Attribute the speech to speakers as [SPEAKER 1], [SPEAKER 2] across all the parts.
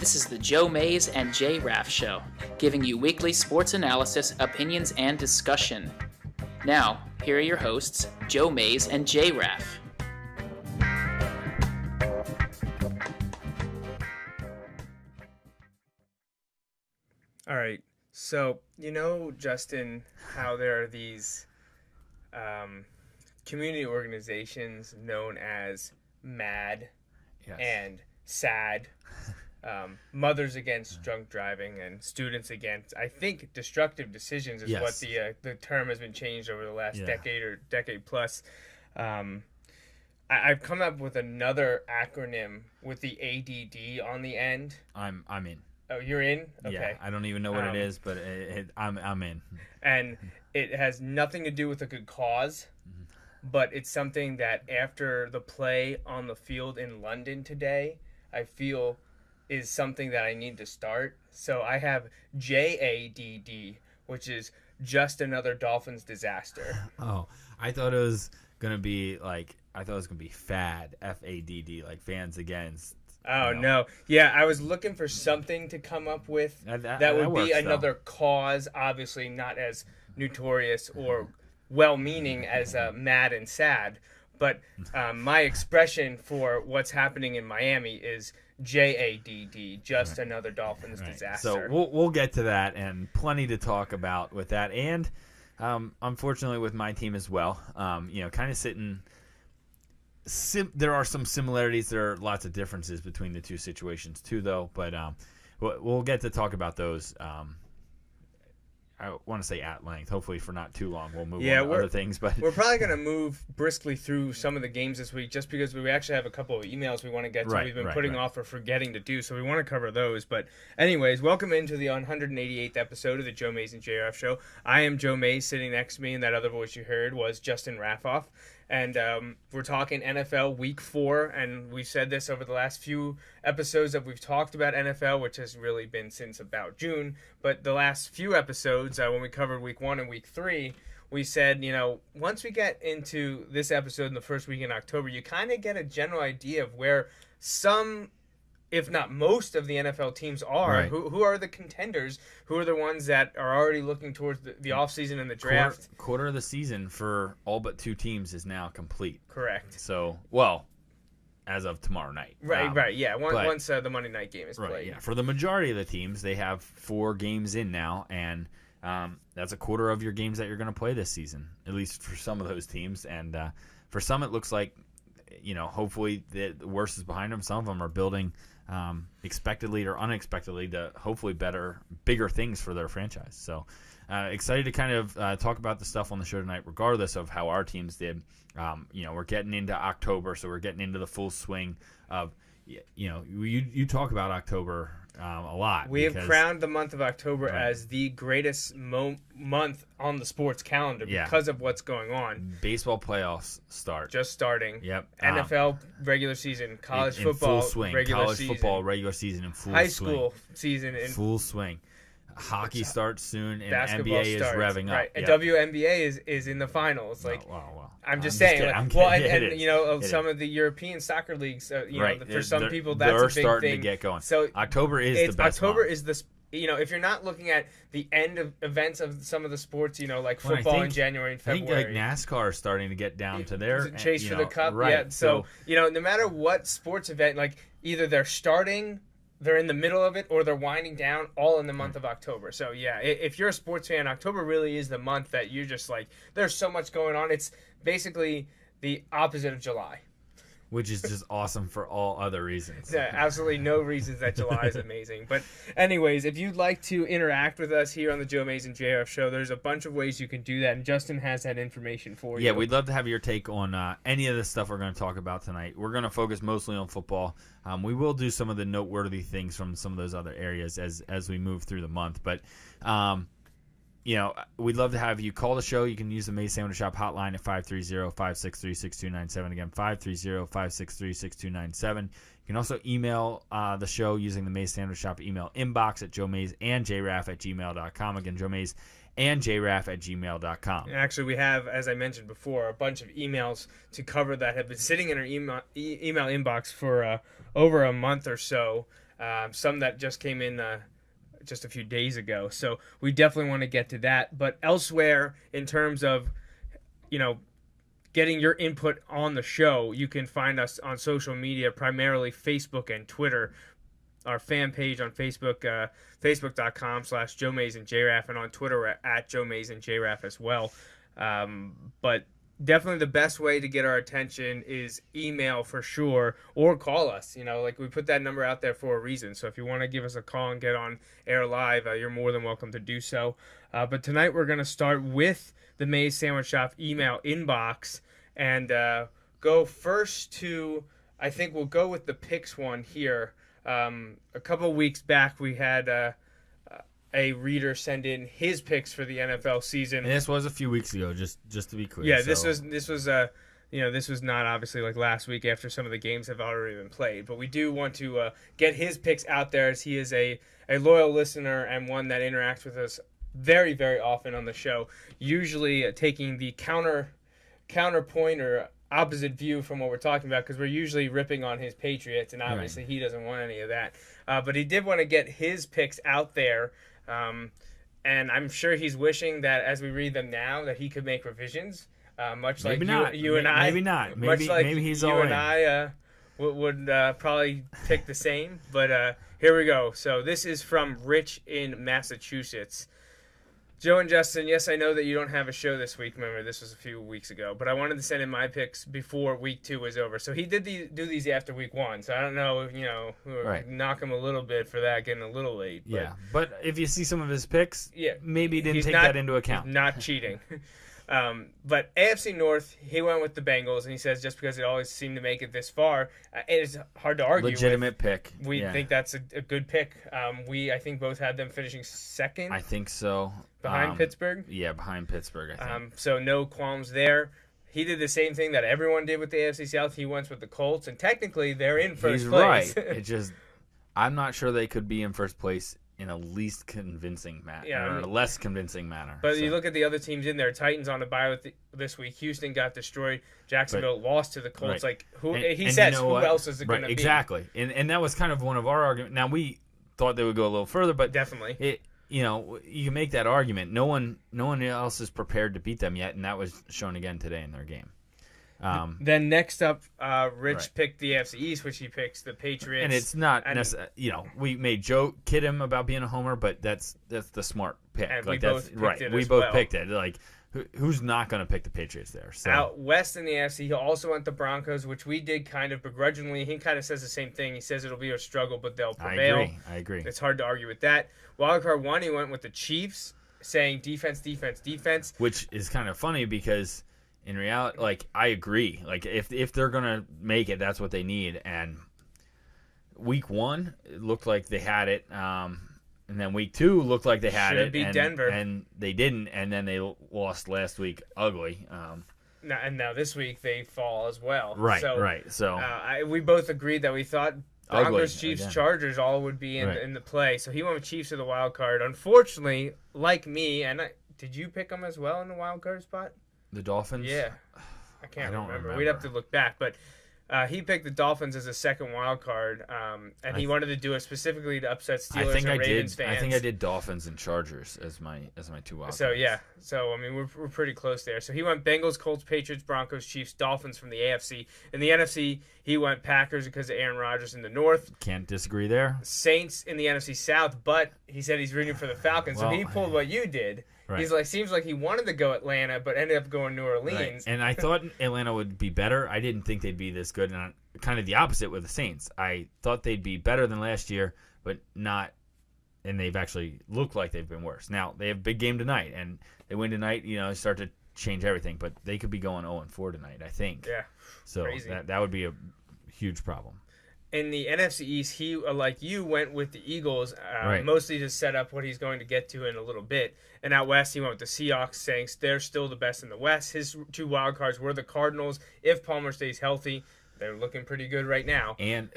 [SPEAKER 1] This is the Joe Mays and J-Raff Show, giving you weekly sports analysis, opinions, and discussion. Now, here are your hosts, Joe Mays and J-Raff.
[SPEAKER 2] All right, so Justin, how there are these community organizations known as MAD and SAD, Mothers Against Drunk Driving and Students Against, I think, Destructive Decisions is what the term has been changed over the last decade or decade plus. I've come up with another acronym with the ADD on the end.
[SPEAKER 3] I'm in.
[SPEAKER 2] Oh, you're in? Okay.
[SPEAKER 3] Yeah, I don't even know what it is, but I'm in.
[SPEAKER 2] And it has nothing to do with a good cause, but it's something that after the play on the field in London today, I feel is something that I need to start. So I have JADD, which is just another Dolphins disaster.
[SPEAKER 3] Oh, I thought it was gonna be FAD, FADD, like fans against.
[SPEAKER 2] Oh, no. Yeah, I was looking for something to come up with that would be another cause, obviously not as notorious or well-meaning as MAD and SAD, but my expression for what's happening in Miami is JADD, just another Dolphins disaster.
[SPEAKER 3] So we'll get to that, and plenty to talk about with that, and unfortunately with my team as well. Kind of sitting. There are some similarities. There are lots of differences between the two situations too, though. But we'll get to talk about those. I want to say at length. Hopefully for not too long. We'll move on to other things. But
[SPEAKER 2] we're probably going to move briskly through some of the games this week, just because we actually have a couple of emails we want to get to. We've been putting off or forgetting to do, so we want to cover those. But anyways, welcome into the 188th episode of the Joe Mays and J-Raff Show. I am Joe Mays. Sitting next to me, and that other voice you heard was Justin Raffoff. And we're talking NFL Week 4, and we've said this over the last few episodes that we've talked about NFL, which has really been since about June. But the last few episodes, when we covered Week 1 and Week 3, we said, once we get into this episode in the first week in October, you kind of get a general idea of where some, if not most, of the NFL teams are.
[SPEAKER 3] Right.
[SPEAKER 2] Who are the contenders? Who are the ones that are already looking towards the offseason and the draft?
[SPEAKER 3] Quarter of the season for all but two teams is now complete.
[SPEAKER 2] Correct.
[SPEAKER 3] So, as of tomorrow night.
[SPEAKER 2] Right, yeah. Once the Monday night game is played.
[SPEAKER 3] Right, yeah. For the majority of the teams, they have 4 games in now, and that's a quarter of your games that you're going to play this season, at least for some of those teams. And for some, it looks like, hopefully the worst is behind them. Some of them are building expectedly or unexpectedly to hopefully bigger things for their franchise. So excited to kind of talk about the stuff on the show tonight, regardless of how our teams did. We're getting into October, so we're getting into the full swing of, you talk about October a lot.
[SPEAKER 2] We have crowned the month of October as the greatest month on the sports calendar because of what's going on.
[SPEAKER 3] Baseball playoffs start.
[SPEAKER 2] Just starting.
[SPEAKER 3] Yep.
[SPEAKER 2] NFL regular season, college football
[SPEAKER 3] full swing.
[SPEAKER 2] regular
[SPEAKER 3] college
[SPEAKER 2] season.
[SPEAKER 3] Football regular season in full
[SPEAKER 2] High
[SPEAKER 3] swing.
[SPEAKER 2] school season in
[SPEAKER 3] full swing. Hockey starts soon, and
[SPEAKER 2] basketball
[SPEAKER 3] NBA
[SPEAKER 2] starts,
[SPEAKER 3] is revving up.
[SPEAKER 2] Right. And WNBA is in the finals.
[SPEAKER 3] Wow.
[SPEAKER 2] I'm just saying.
[SPEAKER 3] I'm kidding.
[SPEAKER 2] Some of the European soccer leagues, for some people, that's
[SPEAKER 3] they're
[SPEAKER 2] a big
[SPEAKER 3] starting
[SPEAKER 2] thing.
[SPEAKER 3] To get going.
[SPEAKER 2] So
[SPEAKER 3] October is the best
[SPEAKER 2] October
[SPEAKER 3] month.
[SPEAKER 2] is the if you're not looking at the end of events of some of the sports, like football in January and February.
[SPEAKER 3] I think NASCAR is starting to get down to their
[SPEAKER 2] chase for the cup.
[SPEAKER 3] Right.
[SPEAKER 2] Yeah. So no matter what sports event, either they're starting, they're in the middle of it, or they're winding down, all in the month of October. So, if you're a sports fan, October really is the month that you're just there's so much going on. It's basically the opposite of July.
[SPEAKER 3] Which is just awesome for all other reasons.
[SPEAKER 2] Yeah, absolutely no reasons that July is amazing. But anyways, if you'd like to interact with us here on the Joe Mays and J-Raff Show, there's a bunch of ways you can do that, and Justin has that information for you.
[SPEAKER 3] Yeah, we'd love to have your take on any of the stuff we're going to talk about tonight. We're going to focus mostly on football. We will do some of the noteworthy things from some of those other areas as we move through the month. But we'd love to have you call the show. You can use the Mays Sandwich Shop hotline at 530-563-6297. Again, 530-563-6297. You can also email the show using the Mays Sandwich Shop email inbox at joemaysandjraff@gmail.com. Again, Joe Mays and jraff@gmail.com.
[SPEAKER 2] Actually, we have, as I mentioned before, a bunch of emails to cover that have been sitting in our email inbox for over a month or so. some that just came in just a few days ago. So we definitely want to get to that. But elsewhere, in terms of, getting your input on the show, you can find us on social media, primarily Facebook and Twitter. Our fan page on Facebook, facebook.com/Joe Mays and J-Raff, and on Twitter we're at Joe Mays and J-Raff as well. But definitely the best way to get our attention is email for sure, or call us. We put that number out there for a reason. So if you want to give us a call and get on air live, you're more than welcome to do so. But tonight we're going to start with the Mays Sandwich Shop email inbox and go first to, I think we'll go with the picks one here. A couple of weeks back we had a reader send in his picks for the NFL season.
[SPEAKER 3] And this was a few weeks ago, just to be clear.
[SPEAKER 2] Yeah, this was this was not obviously like last week after some of the games have already been played, but we do want to get his picks out there, as he is a loyal listener and one that interacts with us very, very often on the show, usually taking the counterpoint or opposite view from what we're talking about, because we're usually ripping on his Patriots, and obviously He doesn't want any of that. But he did want to get his picks out there, and I'm sure he's wishing that as we read them now that he could make revisions, much
[SPEAKER 3] maybe
[SPEAKER 2] like
[SPEAKER 3] not.
[SPEAKER 2] you and I.
[SPEAKER 3] Maybe not.
[SPEAKER 2] Maybe
[SPEAKER 3] he's
[SPEAKER 2] you
[SPEAKER 3] all
[SPEAKER 2] and
[SPEAKER 3] in.
[SPEAKER 2] I would probably pick the same. But here we go. So this is from Rich in Massachusetts. Joe and Justin, yes, I know that you don't have a show this week. Remember, this was a few weeks ago. But I wanted to send in my picks before week 2 was over. So he did do these after week 1. So I don't know, knock him a little bit for that, getting a little late. But,
[SPEAKER 3] but if you see some of his picks, maybe he didn't take that into account.
[SPEAKER 2] Not cheating. But AFC North, he went with the Bengals, and he says just because it always seemed to make it this far, it is hard to argue.
[SPEAKER 3] Legitimate pick.
[SPEAKER 2] We think that's a good pick. I think both had them finishing second.
[SPEAKER 3] I think so.
[SPEAKER 2] Behind Pittsburgh?
[SPEAKER 3] Yeah, behind Pittsburgh, I think.
[SPEAKER 2] So no qualms there. He did the same thing that everyone did with the AFC South. He went with the Colts, and technically they're in first place.
[SPEAKER 3] He's right. I'm not sure they could be in first place in a least convincing manner, or a less convincing manner.
[SPEAKER 2] But you look at the other teams in there. Titans on a bye this week. Houston got destroyed. Jacksonville lost to the Colts. Who else is it going to be?
[SPEAKER 3] Exactly. And that was kind of one of our arguments. Now, we thought they would go a little further, but
[SPEAKER 2] definitely.
[SPEAKER 3] You can make that argument. No one else is prepared to beat them yet, and that was shown again today in their game.
[SPEAKER 2] Then next up, Rich picked the AFC East, which he picks the Patriots.
[SPEAKER 3] And it's not we made Joe kid him about being a homer, but that's the smart pick.
[SPEAKER 2] And we both
[SPEAKER 3] picked it. Like, who's not going to pick the Patriots there? So.
[SPEAKER 2] Out west in the AFC, he also went the Broncos, which we did kind of begrudgingly. He kind of says the same thing. He says it'll be a struggle, but they'll prevail.
[SPEAKER 3] I agree.
[SPEAKER 2] It's hard to argue with that. Wildcard 1, he went with the Chiefs, saying defense.
[SPEAKER 3] Which is kind of funny because in reality, I agree. If they're going to make it, that's what they need. And week 1, it looked like they had it. And then week 2 looked like they had it.
[SPEAKER 2] Beat Denver.
[SPEAKER 3] And they didn't. And then they lost last week ugly.
[SPEAKER 2] Now this week they fall as well.
[SPEAKER 3] Right. So
[SPEAKER 2] we both agreed that we thought Broncos, Chiefs, Chargers all would be in the play. So he went with Chiefs to the wild card. Unfortunately, like me, did you pick them as well in the wild card spot?
[SPEAKER 3] The Dolphins?
[SPEAKER 2] Yeah. I can't remember. We'd have to look back. But he picked the Dolphins as a second wild card, and he wanted to do it specifically to upset Steelers and Ravens fans.
[SPEAKER 3] I think I did Dolphins and Chargers as my 2 wild cards.
[SPEAKER 2] So we're pretty close there. So he went Bengals, Colts, Patriots, Broncos, Chiefs, Dolphins from the AFC. In the NFC, he went Packers because of Aaron Rodgers in the North.
[SPEAKER 3] Can't disagree there.
[SPEAKER 2] Saints in the NFC South, but he said he's rooting for the Falcons. So he pulled what you did. Right. He's seems like he wanted to go Atlanta, but ended up going New Orleans.
[SPEAKER 3] Right. And I thought Atlanta would be better. I didn't think they'd be this good. And kind of the opposite with the Saints. I thought they'd be better than last year, but not. And they've actually looked like they've been worse. Now, they have a big game tonight, and they win tonight, start to change everything. But they could be going 0-4 tonight, I think.
[SPEAKER 2] Yeah.
[SPEAKER 3] So that would be a huge problem.
[SPEAKER 2] In the NFC East, he, like you, went with the Eagles, mostly to set up what he's going to get to in a little bit. And out west, he went with the Seahawks, saying they're still the best in the West. His 2 wild cards were the Cardinals. If Palmer stays healthy, they're looking pretty good right now.
[SPEAKER 3] And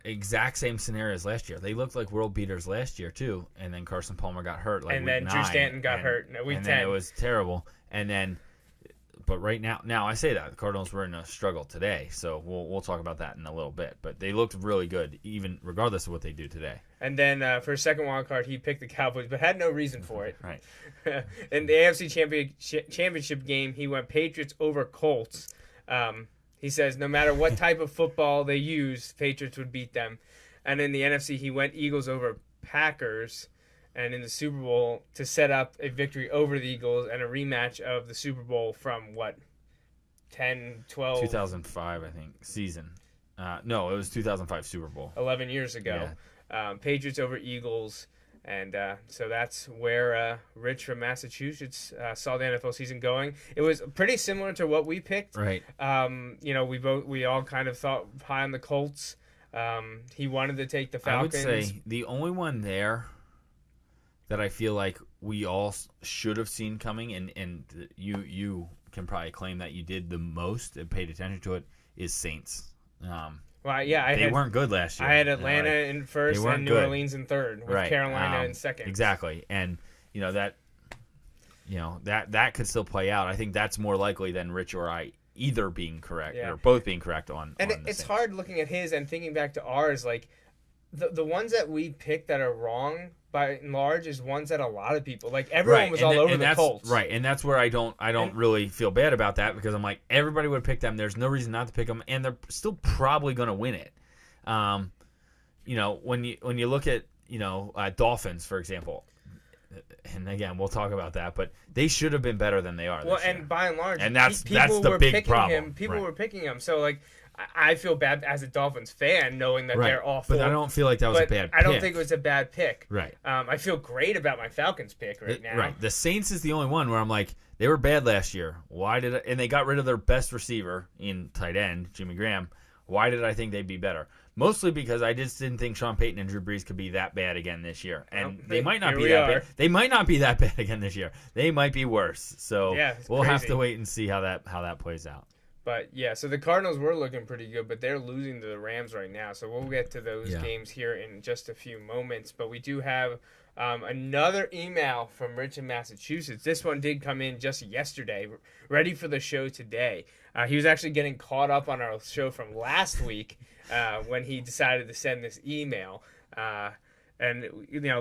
[SPEAKER 3] exact same scenario as last year. They looked like world beaters last year, too. And then Carson Palmer got hurt.
[SPEAKER 2] And then Drew Stanton got hurt in week 10.
[SPEAKER 3] Then it was terrible. And then But right now I say that the Cardinals were in a struggle today, so we'll talk about that in a little bit. But they looked really good, even regardless of what they do today.
[SPEAKER 2] And then for a second wild card, he picked the Cowboys, but had no reason for it.
[SPEAKER 3] Right.
[SPEAKER 2] In the AFC Championship game, he went Patriots over Colts. He says no matter what type of football they use, Patriots would beat them. And in the NFC, he went Eagles over Packers. And in the Super Bowl, to set up a victory over the Eagles and a rematch of the Super Bowl from,
[SPEAKER 3] 2005, I think, season. No, it was 2005 Super Bowl.
[SPEAKER 2] 11 years ago. Yeah. Patriots over Eagles. And so that's where Rich from Massachusetts saw the NFL season going. It was pretty similar to what we picked.
[SPEAKER 3] Right.
[SPEAKER 2] We all kind of thought high on the Colts. He wanted to take the Falcons.
[SPEAKER 3] I would say the only one there that I feel like we all should have seen coming, and you can probably claim that you did the most and paid attention to it, is Saints.
[SPEAKER 2] They
[SPEAKER 3] weren't good last year.
[SPEAKER 2] I had Atlanta in first and New Orleans in third, with Carolina in second.
[SPEAKER 3] Exactly, and that could still play out. I think that's more likely than Rich or I either being correct or both being correct on.
[SPEAKER 2] And it's hard looking at his and thinking back to ours, like the ones that we picked that are wrong by and large is ones that a lot of people like. Everyone was all over the Colts,
[SPEAKER 3] right? And that's where I don't really feel bad about that, because I'm like, everybody would pick them. There's no reason not to pick them, and they're still probably going to win it. When you look at Dolphins, for example, and again we'll talk about that, but they should have been better than they are.
[SPEAKER 2] Well, and by and large,
[SPEAKER 3] and that's the big problem.
[SPEAKER 2] People were picking him, so like. I feel bad as a Dolphins fan knowing that they're awful.
[SPEAKER 3] But I don't feel like that was a bad pick.
[SPEAKER 2] I don't think it was a bad pick.
[SPEAKER 3] Right.
[SPEAKER 2] I feel great about my Falcons pick now.
[SPEAKER 3] Right. The Saints is the only one where I'm like, they were bad last year. And they got rid of their best receiver in tight end, Jimmy Graham. Why did I think they'd be better? Mostly because I just didn't think Sean Payton and Drew Brees could be that bad again this year. And they might not be that bad. They might not be that bad again this year. They might be worse. So we'll have to wait and see how that plays out.
[SPEAKER 2] But, so the Cardinals were looking pretty good, but they're losing to the Rams right now. So we'll get to those games here in just a few moments. But we do have another email from Rich in Massachusetts. This one did come in just yesterday, ready for the show today. He was actually getting caught up on our show from last week when he decided to send this email. And,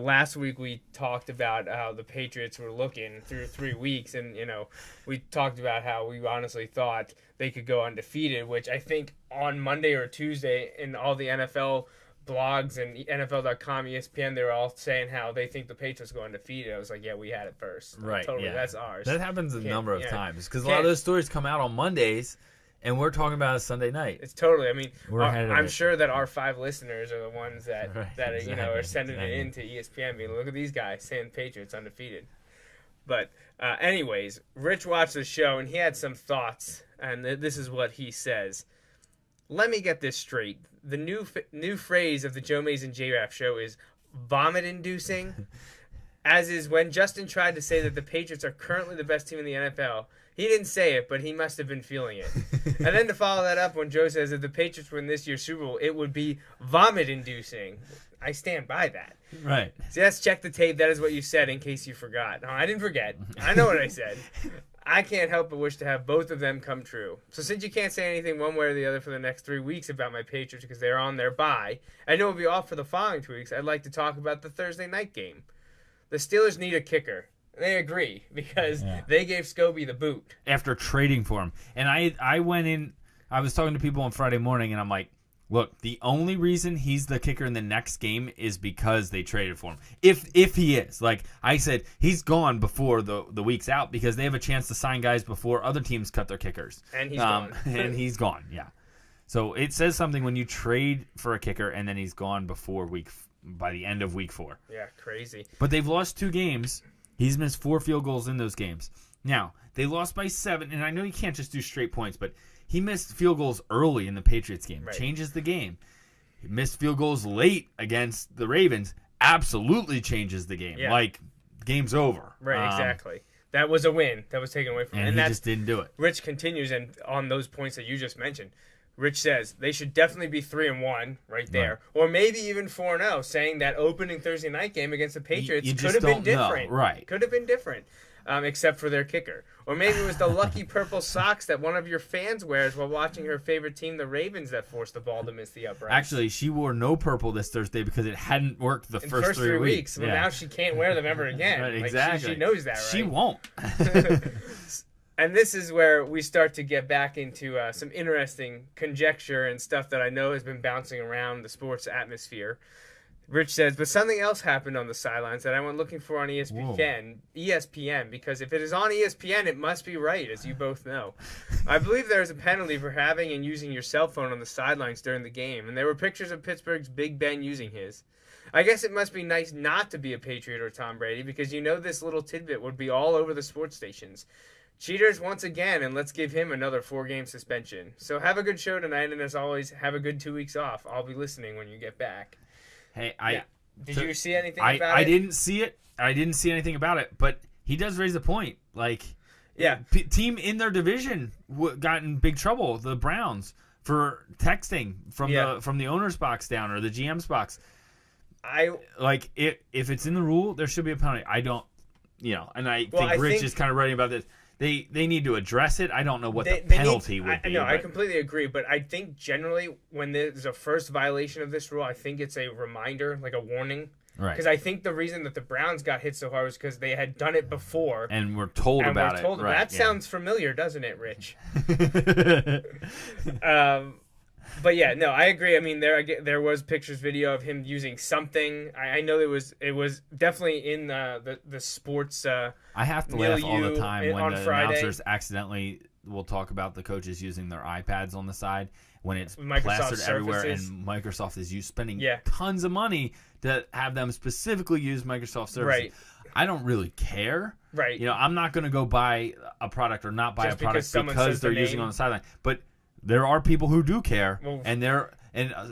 [SPEAKER 2] last week we talked about how the Patriots were looking through 3 weeks. And, we talked about how we honestly thought they could go undefeated, which I think on Monday or Tuesday in all the NFL blogs and NFL.com, ESPN, they were all saying how they think the Patriots go undefeated. I was like, we had it first.
[SPEAKER 3] Right.
[SPEAKER 2] Totally, that's ours.
[SPEAKER 3] That happens a number of times because a lot of those stories come out on Mondays. And we're talking about a Sunday night.
[SPEAKER 2] It's totally. I mean, I'm sure that our 5 listeners are the ones that are sending it in to ESPN, being, look at these guys saying Patriots undefeated. But anyways, Rich watched the show and he had some thoughts, and this is what he says. Let me get this straight. The new phrase of the Joe Mays and J-Raff show is vomit-inducing, as is when Justin tried to say that the Patriots are currently the best team in the NFL. He didn't say it, but he must have been feeling it. And then to follow that up, when Joe says if the Patriots win this year's Super Bowl, it would be vomit-inducing. I stand by that.
[SPEAKER 3] Right.
[SPEAKER 2] So let's check the tape. That is what you said in case you forgot. No, I didn't forget. I know what I said. I can't help but wish to have both of them come true. So since you can't say anything one way or the other for the next 3 weeks about my Patriots because they're on their bye, I know we'll be off for the following 2 weeks, I'd like to talk about the Thursday night game. The Steelers need a kicker. They agree because they gave Scobie the boot.
[SPEAKER 3] After trading for him. And I went in, I was talking to people on Friday morning, and I'm like, look, the only reason he's the kicker in the next game is because they traded for him. If he is. Like I said, he's gone before the week's out because they have a chance to sign guys before other teams cut their kickers.
[SPEAKER 2] And he's gone.
[SPEAKER 3] And he's gone, So it says something when you trade for a kicker and then he's gone by the end of week 4.
[SPEAKER 2] Yeah, crazy.
[SPEAKER 3] But they've lost 2 games. He's missed 4 field goals in those games. Now, they lost by 7, and I know you can't just do straight points, but he missed field goals early in the Patriots game. Right. Changes the game. He missed field goals late against the Ravens. Absolutely changes the game. Yeah. Game's over.
[SPEAKER 2] Right, exactly. That was a win. That was taken away from him.
[SPEAKER 3] And he just didn't do it.
[SPEAKER 2] Rich continues, and on those points that you just mentioned, Rich says they should definitely be 3-1 right there, or maybe even 4-0, saying that opening Thursday night game against the Patriots could have been different.
[SPEAKER 3] Right,
[SPEAKER 2] could have been different. except for their kicker. Or maybe it was the lucky purple socks that one of your fans wears while watching her favorite team, the Ravens, that forced the ball to miss the upright.
[SPEAKER 3] Actually, she wore no purple this Thursday because it hadn't worked the first 3 weeks.
[SPEAKER 2] Well, now she can't wear them ever again.
[SPEAKER 3] Right, exactly.
[SPEAKER 2] She knows that, right?
[SPEAKER 3] She won't.
[SPEAKER 2] And this is where we start to get back into some interesting conjecture and stuff that I know has been bouncing around the sports atmosphere. Rich says, but something else happened on the sidelines that I went looking for on ESPN, because if it is on ESPN, it must be right, as you both know. I believe there is a penalty for having and using your cell phone on the sidelines during the game, and there were pictures of Pittsburgh's Big Ben using his. I guess it must be nice not to be a Patriot or Tom Brady, because you know this little tidbit would be all over the sports stations. Cheaters once again, and let's give him another 4-game suspension. So have a good show tonight, and as always, have a good 2 weeks off. I'll be listening when you get back.
[SPEAKER 3] Hey,
[SPEAKER 2] Did you see anything about it?
[SPEAKER 3] I didn't see it. I didn't see anything about it, but he does raise a point. Like, team in their division got in big trouble, the Browns, for texting from the owner's box down or the GM's box. If it's in the rule, there should be a penalty. I don't, and I think Rich is kind of writing about this. They need to address it. I don't know what the penalty would be.
[SPEAKER 2] I completely agree, but I think generally when there's a first violation of this rule, I think it's a reminder, like a warning.
[SPEAKER 3] Right.
[SPEAKER 2] Because I think the reason that the Browns got hit so hard was because they had done it before.
[SPEAKER 3] And were told about it. Right,
[SPEAKER 2] that sounds familiar, doesn't it, Rich? But yeah, no, I agree. I mean, there was pictures, video of him using something. I know it was definitely in the sports.
[SPEAKER 3] I have to laugh all the time when the announcers accidentally will talk about the coaches using their iPads on the side when it's plastered everywhere, and Microsoft is spending tons of money to have them specifically use Microsoft services.
[SPEAKER 2] Right.
[SPEAKER 3] I don't really care.
[SPEAKER 2] Right.
[SPEAKER 3] I'm not going to go buy a product or not buy a product because they're using it on the sideline, but. There are people who do care, and a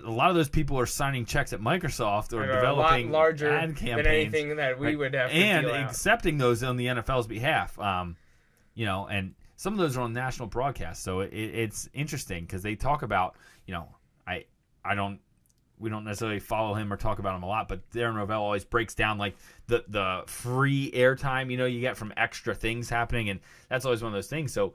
[SPEAKER 3] lot of those people are signing checks at Microsoft or developing
[SPEAKER 2] a lot larger
[SPEAKER 3] ad campaigns
[SPEAKER 2] than anything that we would have to
[SPEAKER 3] and
[SPEAKER 2] deal
[SPEAKER 3] accepting those on the NFL's behalf. And some of those are on national broadcast, so it's interesting because they talk about, we don't necessarily follow him or talk about him a lot, but Darren Rovell always breaks down like the free airtime you get from extra things happening, and that's always one of those things. So,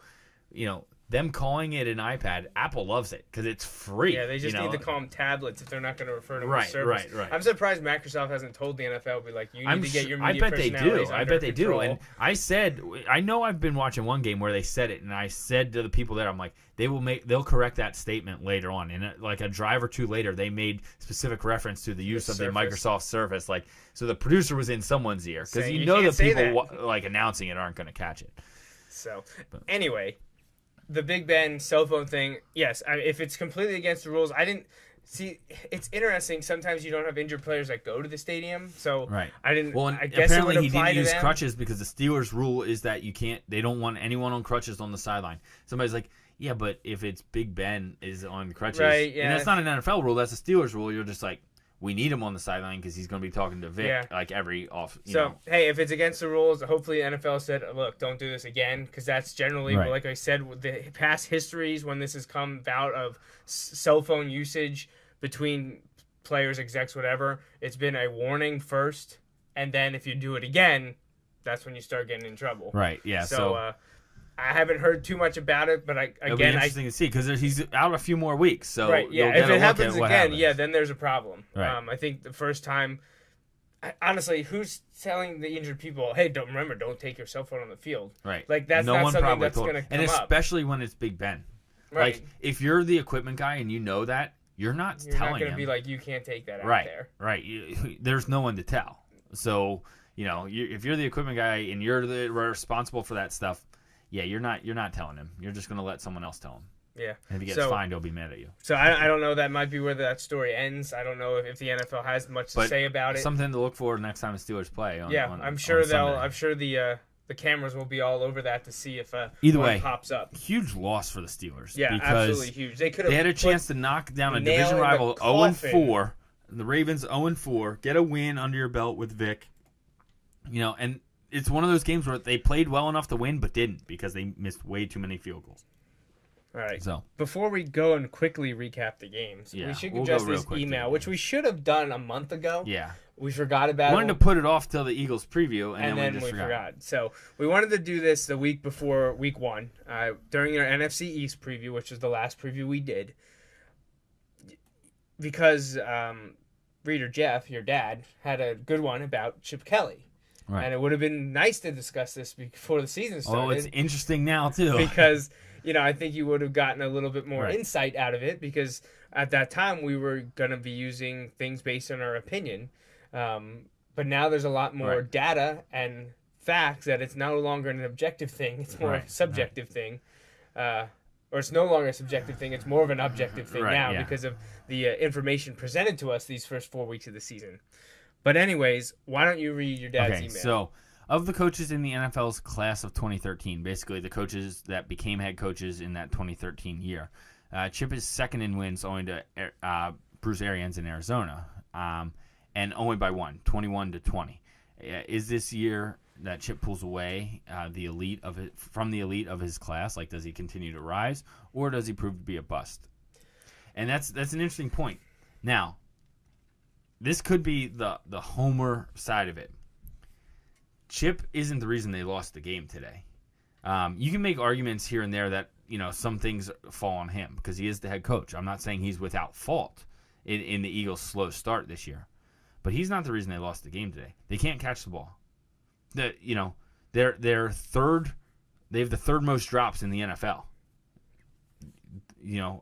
[SPEAKER 3] them calling it an iPad, Apple loves it because it's free.
[SPEAKER 2] Yeah, they just need to call them tablets if they're not going to refer to them as service.
[SPEAKER 3] Right.
[SPEAKER 2] I'm surprised Microsoft hasn't told the NFL, be like, you need to get your media personalities
[SPEAKER 3] I bet they do. And I know I've been watching one game where they said it, and I said to the people there, I'm like, they'll correct that statement later on. And like a drive or two later, they made specific reference to the use of the Microsoft Surface. Like, so the producer was in someone's ear because the people like announcing it aren't going to catch it.
[SPEAKER 2] So, anyway. The Big Ben cell phone thing, yes. If it's completely against the rules, I didn't see. It's interesting. Sometimes you don't have injured players that go to the stadium, so
[SPEAKER 3] right.
[SPEAKER 2] I didn't.
[SPEAKER 3] Well, and
[SPEAKER 2] I guess
[SPEAKER 3] apparently
[SPEAKER 2] he didn't
[SPEAKER 3] use crutches because the Steelers' rule is that you can't. They don't want anyone on crutches on the sideline. Somebody's like, yeah, but if it's Big Ben is on crutches,
[SPEAKER 2] right? Yeah,
[SPEAKER 3] and that's not an NFL rule. That's a Steelers rule. You're just like, we need him on the sideline because he's going to be talking to Vic like every off.
[SPEAKER 2] Hey, if it's against the rules, hopefully the NFL said, look, don't do this again, because that's generally, like I said, with the past histories when this has come out of cell phone usage between players, execs, whatever, it's been a warning first, and then if you do it again, that's when you start getting in trouble.
[SPEAKER 3] Right, yeah.
[SPEAKER 2] So I haven't heard too much about it, but
[SPEAKER 3] it'll be interesting to see because he's out a few more weeks. So
[SPEAKER 2] if it happens again, then there's a problem.
[SPEAKER 3] Right.
[SPEAKER 2] I think the first time, honestly, who's telling the injured people, "Hey, don't take your cell phone on the field"?
[SPEAKER 3] Right.
[SPEAKER 2] Like that's not something that's going to come
[SPEAKER 3] up. And especially when it's Big Ben.
[SPEAKER 2] Right.
[SPEAKER 3] Like if you're the equipment guy and you know that, you're not telling him. You're not going
[SPEAKER 2] to be like, you can't take that out there.
[SPEAKER 3] Right. There's no one to tell. So if you're the equipment guy and you're responsible for that stuff. Yeah, you're not telling him. You're just going to let someone else tell him.
[SPEAKER 2] Yeah.
[SPEAKER 3] And if he gets fined, he'll be mad at you.
[SPEAKER 2] So I don't know. That might be where that story ends. I don't know if the NFL has much to say about it.
[SPEAKER 3] Something to look for next time the Steelers play.
[SPEAKER 2] I'm sure the cameras will be all over that to see if
[SPEAKER 3] either way
[SPEAKER 2] pops up.
[SPEAKER 3] Huge loss for the Steelers.
[SPEAKER 2] Yeah, absolutely huge. They
[SPEAKER 3] had a chance to knock down a division rival 0-4. The Ravens 0-4. Get a win under your belt with Vic. And it's one of those games where they played well enough to win, but didn't because they missed way too many field goals.
[SPEAKER 2] All right.
[SPEAKER 3] So
[SPEAKER 2] before we go and quickly recap the games, we should address this email, which we should have done a month ago.
[SPEAKER 3] Yeah.
[SPEAKER 2] We forgot about it.
[SPEAKER 3] Wanted to put it off till the Eagles preview, and then we just
[SPEAKER 2] forgot. So we wanted to do this the week before Week 1, during our NFC East preview, which was the last preview we did, because Reader Jeff, your dad, had a good one about Chip Kelly.
[SPEAKER 3] Right.
[SPEAKER 2] And it would have been nice to discuss this before the season started.
[SPEAKER 3] Oh, it's interesting now, too.
[SPEAKER 2] Because, I think you would have gotten a little bit more insight out of it, because at that time we were going to be using things based on our opinion. But now there's a lot more data and facts that it's no longer an objective thing. It's more a subjective thing. Or it's no longer a subjective thing. It's more of an objective thing because of the information presented to us these first 4 weeks of the season. But anyways, why don't you read your dad's email?
[SPEAKER 3] So, of the coaches in the NFL's class of 2013, basically the coaches that became head coaches in that 2013 year, Chip is second in wins owing to Bruce Arians in Arizona. And only by 21-20. Is this year that Chip pulls away from the elite of his class? Like, does he continue to rise, or does he prove to be a bust? And that's an interesting point. Now, this could be the homer side of it. Chip isn't the reason they lost the game today. You can make arguments here and there that some things fall on him because he is the head coach. I'm not saying he's without fault in the Eagles' slow start this year. But he's not the reason they lost the game today. They can't catch the ball. They're third. They have the third most drops in the NFL.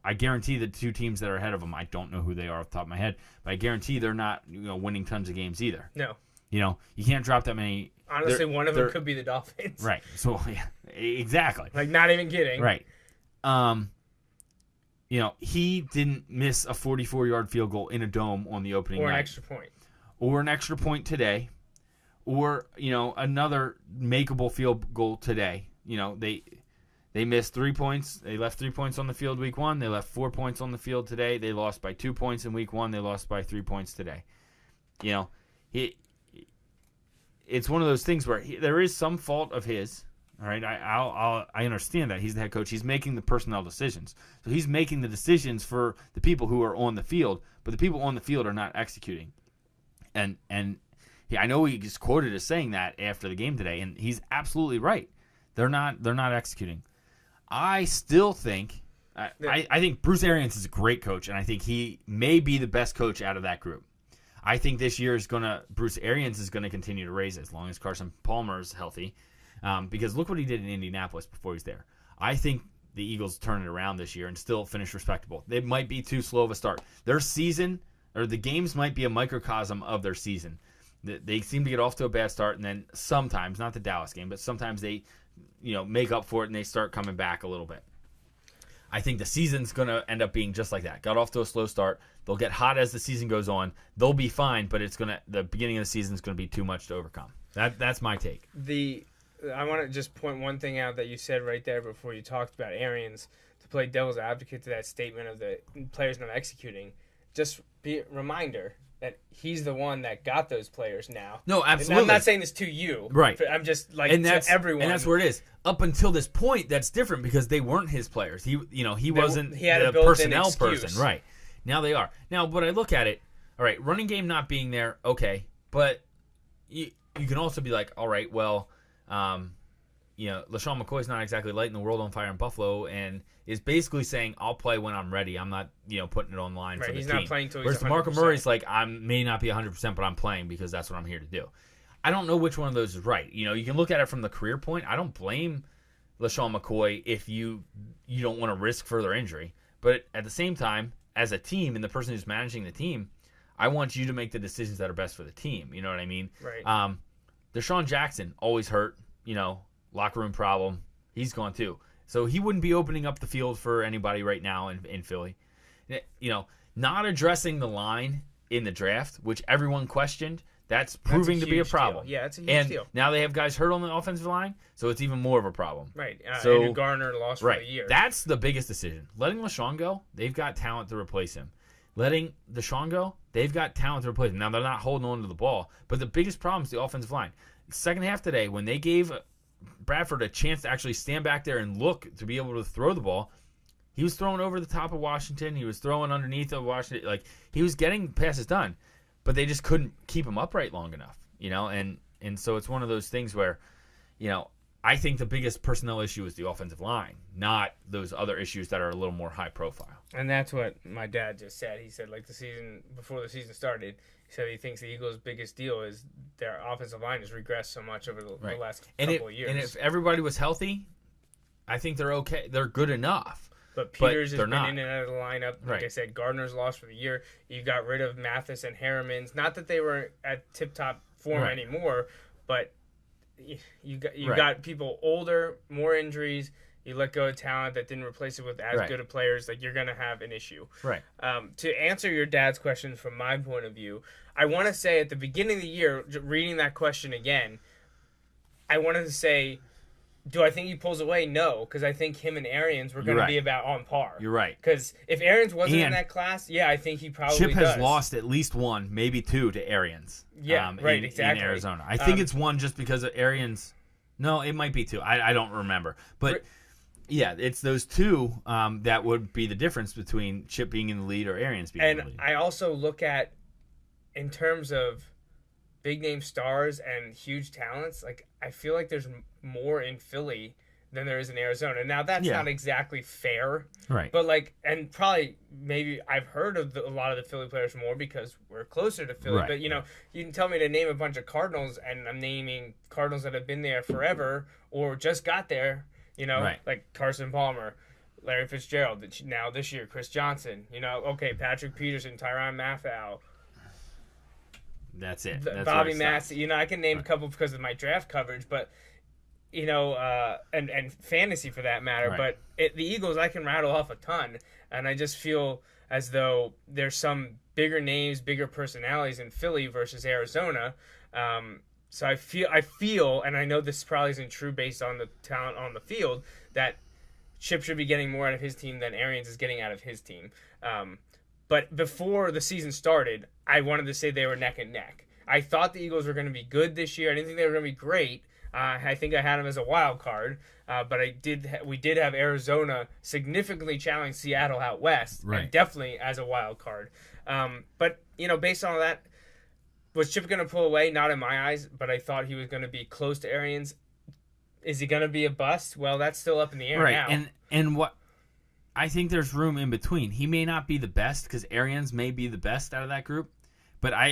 [SPEAKER 3] I guarantee the two teams that are ahead of them, I don't know who they are off the top of my head, but I guarantee they're not winning tons of games either.
[SPEAKER 2] No.
[SPEAKER 3] You can't drop that many.
[SPEAKER 2] Honestly, one of them could be the Dolphins.
[SPEAKER 3] Right. So yeah, exactly.
[SPEAKER 2] Like, not even kidding.
[SPEAKER 3] Right. He didn't miss a 44-yard field goal in a dome on the opening night.
[SPEAKER 2] Or an extra point.
[SPEAKER 3] Or an extra point today, or another makeable field goal today. They missed 3 points. They left 3 points on the field week 1. They left 4 points on the field today. They lost by 2 points in week 1. They lost by 3 points today. It's one of those things where there is some fault of his. All right, I understand that he's the head coach. He's making the personnel decisions, so he's making the decisions for the people who are on the field. But the people on the field are not executing. And I know he just quoted as saying that after the game today, and he's absolutely right. They're not executing. I still think I think Bruce Arians is a great coach, and I think he may be the best coach out of that group. I think this year Bruce Arians is gonna continue to raise it as long as Carson Palmer is healthy, because look what he did in Indianapolis before he's there. I think the Eagles turn it around this year and still finish respectable. They might be too slow of a start. Their season. Or the games might be a microcosm of their season. They seem to get off to a bad start, and then sometimes, not the Dallas game, but sometimes they, make up for it and they start coming back a little bit. I think the season's going to end up being just like that. Got off to a slow start. They'll get hot as the season goes on. They'll be fine, but the beginning of the season is going to be too much to overcome. That's my take.
[SPEAKER 2] I want to just point one thing out that you said right there before you talked about Arians, to play devil's advocate to that statement of the players not executing. Just be a reminder that he's the one that got those players now.
[SPEAKER 3] No, absolutely.
[SPEAKER 2] And I'm not saying this to you.
[SPEAKER 3] Right.
[SPEAKER 2] I'm just to everyone.
[SPEAKER 3] And that's where it is. Up until this point, that's different because they weren't his players. He wasn't
[SPEAKER 2] the
[SPEAKER 3] personnel person. Right. Now they are. Now, when I look at it, all right, running game not being there, okay. But you can also be like, all right, well, LaShawn McCoy's not exactly lighting the world on fire in Buffalo and is basically saying, I'll play when I'm ready. I'm not, putting it online for the team.
[SPEAKER 2] He's not playing till he's 100%.
[SPEAKER 3] Whereas DeMarco Murray's like, I may not be 100%, but I'm playing because that's what I'm here to do. I don't know which one of those is right. You can look at it from the career point. I don't blame LaShawn McCoy if you don't want to risk further injury. But at the same time, as a team and the person who's managing the team, I want you to make the decisions that are best for the team. You know what I mean?
[SPEAKER 2] Right.
[SPEAKER 3] Deshaun Jackson, always hurt, locker room problem. He's gone too. So he wouldn't be opening up the field for anybody right now in Philly. Not addressing the line in the draft, which everyone questioned, that's proving to be a problem.
[SPEAKER 2] Deal. Yeah, it's a huge deal.
[SPEAKER 3] Now they have guys hurt on the offensive line, so it's even more of a problem.
[SPEAKER 2] Right.
[SPEAKER 3] So
[SPEAKER 2] Andrew Garner lost for the year.
[SPEAKER 3] That's the biggest decision. Letting LaShawn go, they've got talent to replace him. Letting Deshaun go, they've got talent to replace him. Now they're not holding on to the ball, but the biggest problem is the offensive line. Second half today, when they gave Bradford a chance to actually stand back there and look to be able to throw the ball, He was throwing over the top of Washington. He was throwing underneath of Washington. Like, he was getting passes done, but they just couldn't keep him upright long enough, and so it's one of those things where, I think the biggest personnel issue is the offensive line, not those other issues that are a little more high profile.
[SPEAKER 2] And that's what my dad just said. He said, before the season started, he said he thinks the Eagles' biggest deal is their offensive line has regressed so much over the last couple of years.
[SPEAKER 3] And if everybody was healthy, I think they're okay. They're good enough.
[SPEAKER 2] But Peters has been in and out of the lineup. Like I said, Gardner's lost for the year. You got rid of Mathis and Harriman's. Not that they were at tip-top form anymore, but you got people older, more injuries. You let go of talent that didn't replace it with as good of players. Like, you're going to have an issue.
[SPEAKER 3] Right.
[SPEAKER 2] To answer your dad's question from my point of view, I want to say at the beginning of the year, reading that question again, I wanted to say, do I think he pulls away? No, because I think him and Arians were going to be about on par.
[SPEAKER 3] You're right.
[SPEAKER 2] Because if Arians wasn't in that class, I think he probably
[SPEAKER 3] Chip has lost at least one, maybe two, to Arians.
[SPEAKER 2] Exactly.
[SPEAKER 3] In Arizona. I think it's one just because of Arians. No, it might be two. I don't remember. But, it's those two that would be the difference between Chip being in the lead or Arians being in the lead.
[SPEAKER 2] And I also look at, in terms of big-name stars and huge talents, like, I feel like there's more in Philly than there is in Arizona. Now, that's not exactly fair.
[SPEAKER 3] Right.
[SPEAKER 2] But, and probably maybe I've heard of a lot of the Philly players more because we're closer to Philly.
[SPEAKER 3] Right.
[SPEAKER 2] But, you can tell me to name a bunch of Cardinals, and I'm naming Cardinals that have been there forever or just got there, like Carson Palmer, Larry Fitzgerald, now this year, Chris Johnson, Patrick Peterson, Tyrann Mathieu.
[SPEAKER 3] That's it.
[SPEAKER 2] Bobby Massey. I can name a couple because of my draft coverage, but and fantasy for that matter.
[SPEAKER 3] Right.
[SPEAKER 2] But the Eagles, I can rattle off a ton, and I just feel as though there's some bigger names, bigger personalities in Philly versus Arizona. So I feel, and I know this probably isn't true based on the talent on the field, that Chip should be getting more out of his team than Arians is getting out of his team. But before the season started, I wanted to say they were neck and neck. I thought the Eagles were going to be good this year. I didn't think they were going to be great. I think I had them as a wild card, but we did have Arizona significantly challenge Seattle out west, and definitely as a wild card. But based on that, was Chip going to pull away? Not in my eyes, but I thought he was going to be close to Arians. Is he going to be a bust? Well, that's still up in the air now.
[SPEAKER 3] And what? I think there's room in between. He may not be the best because Arians may be the best out of that group, but I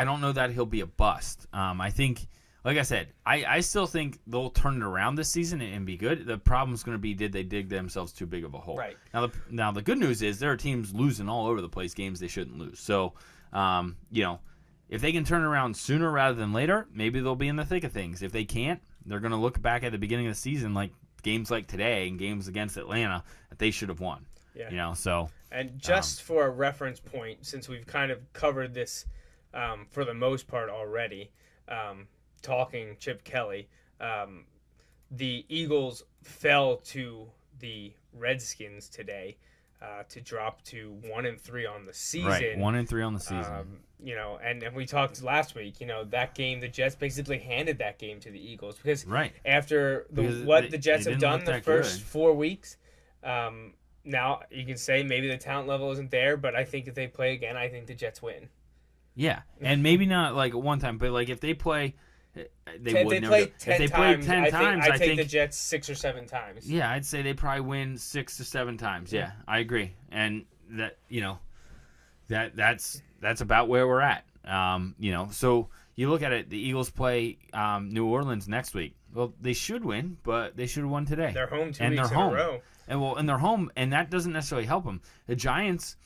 [SPEAKER 3] don't know that he'll be a bust. I think, like I said, I still think they'll turn it around this season and be good. The problem's going to be, did they dig themselves too big of a hole?
[SPEAKER 2] Right.
[SPEAKER 3] Now the good news is there are teams losing all over the place, games they shouldn't lose. So, if they can turn it around sooner rather than later, maybe they'll be in the thick of things. If they can't, they're going to look back at the beginning of the season like games like today and games against Atlanta that they should have won.
[SPEAKER 2] Yeah.
[SPEAKER 3] So.
[SPEAKER 2] And just for a reference point, since we've kind of covered this for the most part already, talking Chip Kelly, the Eagles fell to the Redskins today to drop to 1-3 on the season.
[SPEAKER 3] Right, 1-3 on the season.
[SPEAKER 2] And we talked last week. That game, the Jets basically handed that game to the Eagles because after the Jets have done the first 4 weeks. Now you can say maybe the talent level isn't there, but I think if they play again, I think the Jets win.
[SPEAKER 3] Yeah, and maybe not like one time, but like if they play.
[SPEAKER 2] If they play 10 times, I think the Jets 6 or 7 times.
[SPEAKER 3] Yeah, I'd say they probably win 6 to 7 times. Yeah, I agree, and that that's about where we're at. So you look at it. The Eagles play New Orleans next week. Well, they should win, but they should have won today.
[SPEAKER 2] They're home 2 weeks in a row.
[SPEAKER 3] And they're home, and that doesn't necessarily help them. The Giants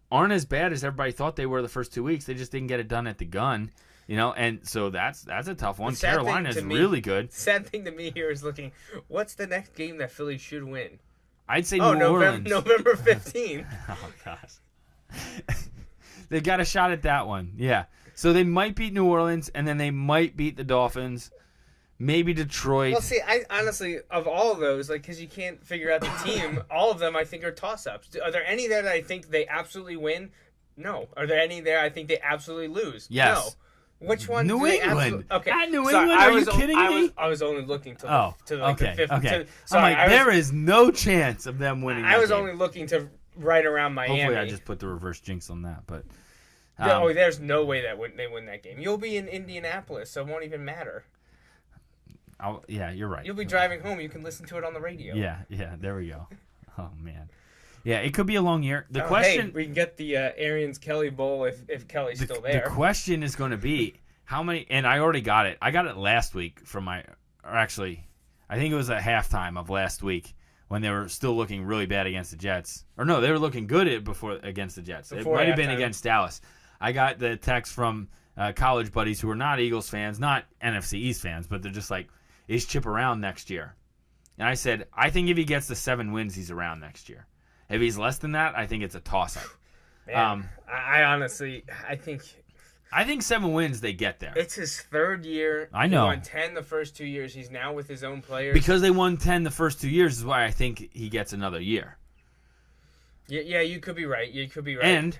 [SPEAKER 3] aren't as bad as everybody thought they were the first 2 weeks. They just didn't get it done at the gun. And so that's a tough one. Carolina's really good.
[SPEAKER 2] Sad thing to me here is looking, what's the next game that Philly should win?
[SPEAKER 3] I'd say New Orleans.
[SPEAKER 2] November 15th.
[SPEAKER 3] Oh, gosh. They got a shot at that one. Yeah. So they might beat New Orleans, and then they might beat the Dolphins. Maybe Detroit.
[SPEAKER 2] Well, see, I honestly, of all of those, because you can't figure out the team, all of them I think are toss-ups. Are there any there that I think they absolutely win? No. Are there any there I think they absolutely lose?
[SPEAKER 3] Yes.
[SPEAKER 2] No. Which one?
[SPEAKER 3] New England.
[SPEAKER 2] Okay.
[SPEAKER 3] At New England? Are you kidding me?
[SPEAKER 2] I was only looking to
[SPEAKER 3] okay.
[SPEAKER 2] the fifth.
[SPEAKER 3] Okay. There is no chance of them winning.
[SPEAKER 2] I was only looking to right around Miami.
[SPEAKER 3] Hopefully, I just put the reverse jinx on that. But
[SPEAKER 2] there's no way that they win that game. You'll be in Indianapolis, so it won't even matter.
[SPEAKER 3] Yeah, you're right.
[SPEAKER 2] You'll be driving home. You can listen to it on the radio.
[SPEAKER 3] Yeah. There we go. Oh man. Yeah, it could be a long year. The question...
[SPEAKER 2] Hey, we can get the Arians Kelly Bowl if Kelly's still there.
[SPEAKER 3] The question is going to be how many... And I already got it. I got it last week from my... Or actually, I think it was at halftime of last week when they were still looking really bad against the Jets. Or no, they were looking good against the Jets. It might have been against Dallas. I got the text from college buddies who are not Eagles fans, not NFC East fans, but they're just like, is Chip around next year? And I said, I think if he gets to 7 wins, he's around next year. If he's less than that, I think it's a toss-up.
[SPEAKER 2] I honestly, I think
[SPEAKER 3] 7 wins, they get there.
[SPEAKER 2] It's his 3rd year.
[SPEAKER 3] I know.
[SPEAKER 2] He won 10 the first 2 years. He's now with his own players.
[SPEAKER 3] Because they won 10 the first 2 years is why I think he gets another year.
[SPEAKER 2] Yeah, you could be right.
[SPEAKER 3] And,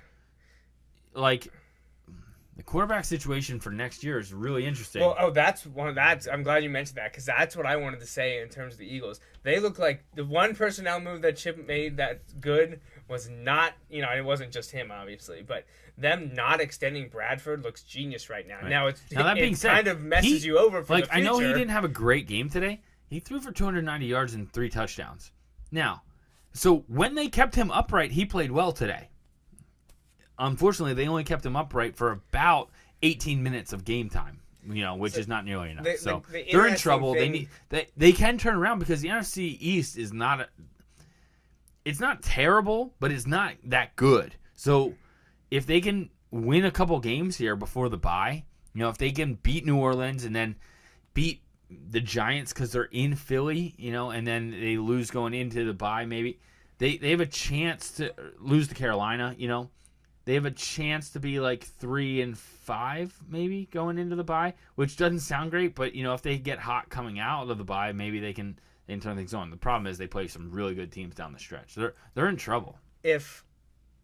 [SPEAKER 3] the quarterback situation for next year is really interesting.
[SPEAKER 2] Well, I'm glad you mentioned that because that's what I wanted to say in terms of the Eagles. They look like the one personnel move that Chip made that's good was not, it wasn't just him, obviously, but them not extending Bradford looks genius right now.
[SPEAKER 3] Right.
[SPEAKER 2] Now,
[SPEAKER 3] that being said,
[SPEAKER 2] kind of messes you over for the future.
[SPEAKER 3] I know he didn't have a great game today. He threw for 290 yards and 3 touchdowns. Now, so when they kept him upright, he played well today. Unfortunately, they only kept him upright for about 18 minutes of game time, which is not nearly enough. They're in trouble. They can turn around because the NFC East is not it's not terrible, but it's not that good. So if they can win a couple games here before the bye, if they can beat New Orleans and then beat the Giants because they're in Philly, and then they lose going into the bye, maybe they have a chance to lose to Carolina, They have a chance to be like 3-5 maybe going into the bye, which doesn't sound great, but if they get hot coming out of the bye, maybe they can turn things on. The problem is they play some really good teams down the stretch. They're in trouble.
[SPEAKER 2] If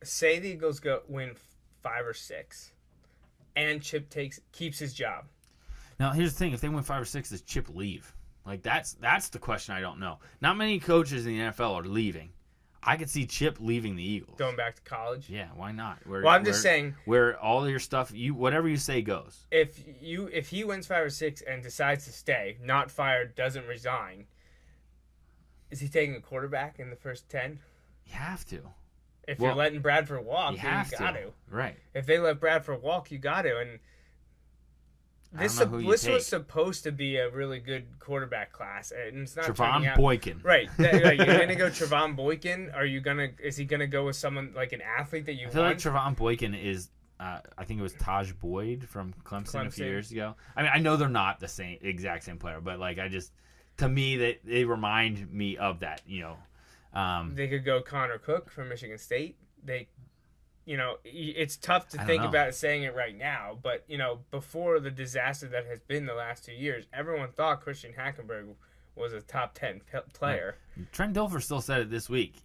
[SPEAKER 2] say the Eagles win 5 or 6, and Chip keeps his job.
[SPEAKER 3] Now here's the thing: if they win 5 or 6, does Chip leave? That's the question I don't know. Not many coaches in the NFL are leaving. I could see Chip leaving the Eagles.
[SPEAKER 2] Going back to college?
[SPEAKER 3] Yeah, why not?
[SPEAKER 2] I'm just saying
[SPEAKER 3] where all your stuff, whatever you say goes.
[SPEAKER 2] If he wins 5 or 6 and decides to stay, not fired, doesn't resign, is he taking a quarterback in the first 10?
[SPEAKER 3] You have to.
[SPEAKER 2] If you're letting Bradford walk, you got to.
[SPEAKER 3] Right.
[SPEAKER 2] If they let Bradford walk, you got to. And this was supposed to be a really good quarterback class, and it's not
[SPEAKER 3] Trevon Boykin.
[SPEAKER 2] Right. You're gonna go Trevon Boykin? Is he gonna go with someone like an athlete that you?
[SPEAKER 3] I feel like Trevon Boykin is. I think it was Taj Boyd from Clemson a few years ago. I mean, I know they're not the exact same player, but to me, they remind me of that.
[SPEAKER 2] They could go Connor Cook from Michigan State. It's tough to think about saying it right now, but, before the disaster that has been the last 2 years, everyone thought Christian Hackenberg was a top 10 player.
[SPEAKER 3] Right. Trent Dilfer still said it this week.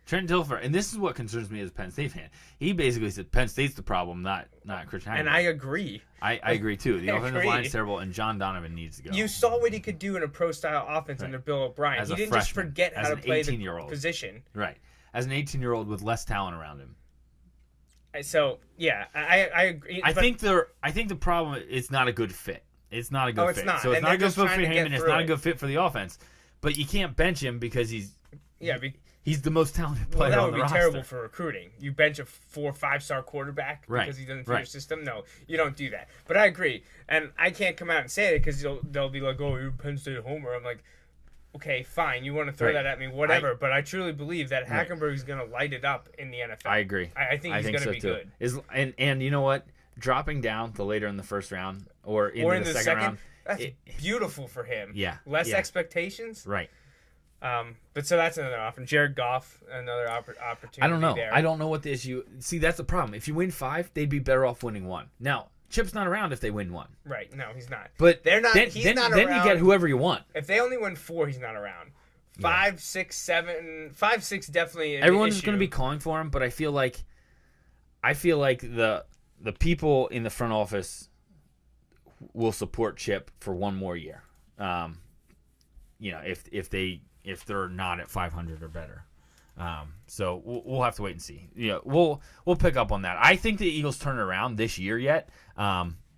[SPEAKER 3] Trent Dilfer, and this is what concerns me as a Penn State fan. He basically said Penn State's the problem, not Christian Hackenberg.
[SPEAKER 2] And I agree.
[SPEAKER 3] I agree, too. The offensive line is terrible, and John Donovan needs to go.
[SPEAKER 2] You saw what he could do in a pro-style offense under Bill O'Brien. He didn't just forget how to play the position.
[SPEAKER 3] Right. As an 18-year-old with less talent around him.
[SPEAKER 2] So yeah, I agree.
[SPEAKER 3] I think the problem it's not a good fit. It's not a good fit.
[SPEAKER 2] It's not.
[SPEAKER 3] So it's not a good fit for him, and it's not a good fit for the offense. But you can't bench him because he's the most talented player on the roster. That would be terrible
[SPEAKER 2] for recruiting. You bench a 4 or 5-star quarterback because he doesn't fit your system. No, you don't do that. But I agree, and I can't come out and say it because they'll be like, "Oh, you're a Penn State homer." I'm like, okay, fine. You want to throw that at me, whatever. But I truly believe that Hackenberg is going to light it up in the NFL.
[SPEAKER 3] I agree.
[SPEAKER 2] I think he's going to be good.
[SPEAKER 3] And you know what? Dropping down to later in the first round or in the second round.
[SPEAKER 2] That's beautiful for him.
[SPEAKER 3] Yeah.
[SPEAKER 2] Less expectations.
[SPEAKER 3] Right.
[SPEAKER 2] But so that's another option. Jared Goff, another opportunity.
[SPEAKER 3] I don't know.
[SPEAKER 2] There.
[SPEAKER 3] I don't know what the issue. See, that's the problem. If you win 5, they'd be better off winning 1. Now, Chip's not around if they win 1.
[SPEAKER 2] Right. No, he's not.
[SPEAKER 3] But
[SPEAKER 2] they're not. He's not around.
[SPEAKER 3] Then you get whoever you want.
[SPEAKER 2] If they only win 4, he's not around. 5, 6, 7, 5, 6 definitely.
[SPEAKER 3] Everyone's going to be calling for him, but I feel like the people in the front office will support Chip for one more year. If they're not at 500 or better. So we'll have to wait and see. We'll pick up on that. I think the Eagles turn it around this year yet.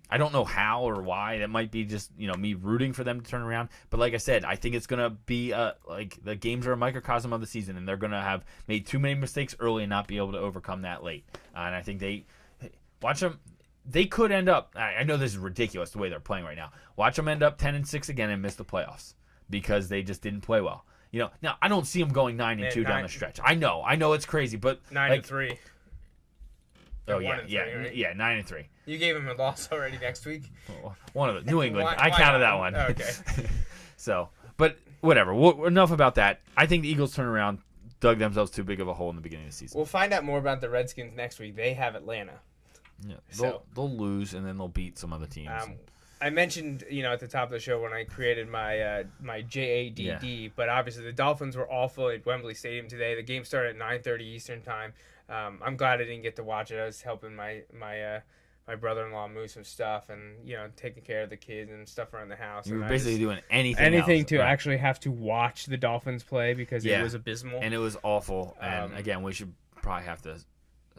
[SPEAKER 3] I don't know how or why. That might be just me rooting for them to turn around. But like I said, I think it's gonna be like the games are a microcosm of the season, and they're gonna have made too many mistakes early and not be able to overcome that late. And I think watch them. They could end up. I know this is ridiculous the way they're playing right now. Watch them end up 10-6 again and miss the playoffs because they just didn't play well. Now I don't see them going 9-2 down the stretch. I know it's crazy, but
[SPEAKER 2] 9-3.
[SPEAKER 3] Oh yeah,
[SPEAKER 2] 1-3, right?
[SPEAKER 3] yeah, 9-3.
[SPEAKER 2] You gave him a loss already next week.
[SPEAKER 3] One of the New England. I counted that one.
[SPEAKER 2] Okay.
[SPEAKER 3] So, but whatever. Enough about that. I think the Eagles turn around, dug themselves too big of a hole in the beginning of the season.
[SPEAKER 2] We'll find out more about the Redskins next week. They have Atlanta.
[SPEAKER 3] Yeah, they'll lose and then they'll beat some other teams.
[SPEAKER 2] I mentioned, at the top of the show when I created my my JADD, but obviously the Dolphins were awful at Wembley Stadium today. The game started at 9:30 Eastern time. I'm glad I didn't get to watch it. I was helping my brother-in-law move some stuff and taking care of the kids and stuff around the house.
[SPEAKER 3] You were basically doing anything else,
[SPEAKER 2] to actually have to watch the Dolphins play because it was abysmal
[SPEAKER 3] and it was awful. And again, we should probably have to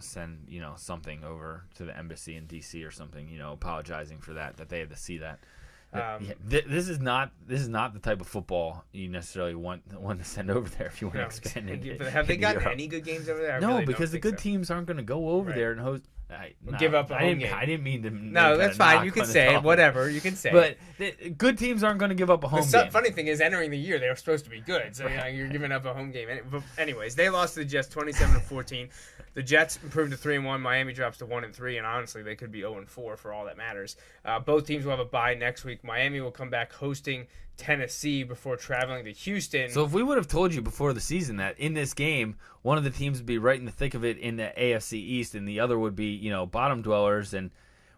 [SPEAKER 3] send something over to the embassy in DC or something, apologizing for that they had to see that. This is not the type of football you necessarily want to send over there if you want to expand it.
[SPEAKER 2] But have they gotten any good games over there?
[SPEAKER 3] No, because the good teams aren't going to go over there and host.
[SPEAKER 2] Give up a home game.
[SPEAKER 3] I didn't mean to.
[SPEAKER 2] No, that's fine. You can say it. Whatever. You can say
[SPEAKER 3] it. But good teams aren't going to give up a home game.
[SPEAKER 2] The funny thing is, entering the year, they were supposed to be good. So you're giving up a home game. But anyways, they lost to the Jets 27-14. The Jets improved to 3-1. Miami drops to 1-3. And honestly, they could be 0-4 for all that matters. Both teams will have a bye next week. Miami will come back hosting Tennessee before traveling to Houston.
[SPEAKER 3] So if we would have told you before the season that in this game, one of the teams would be right in the thick of it in the AFC East and the other would be, bottom dwellers, and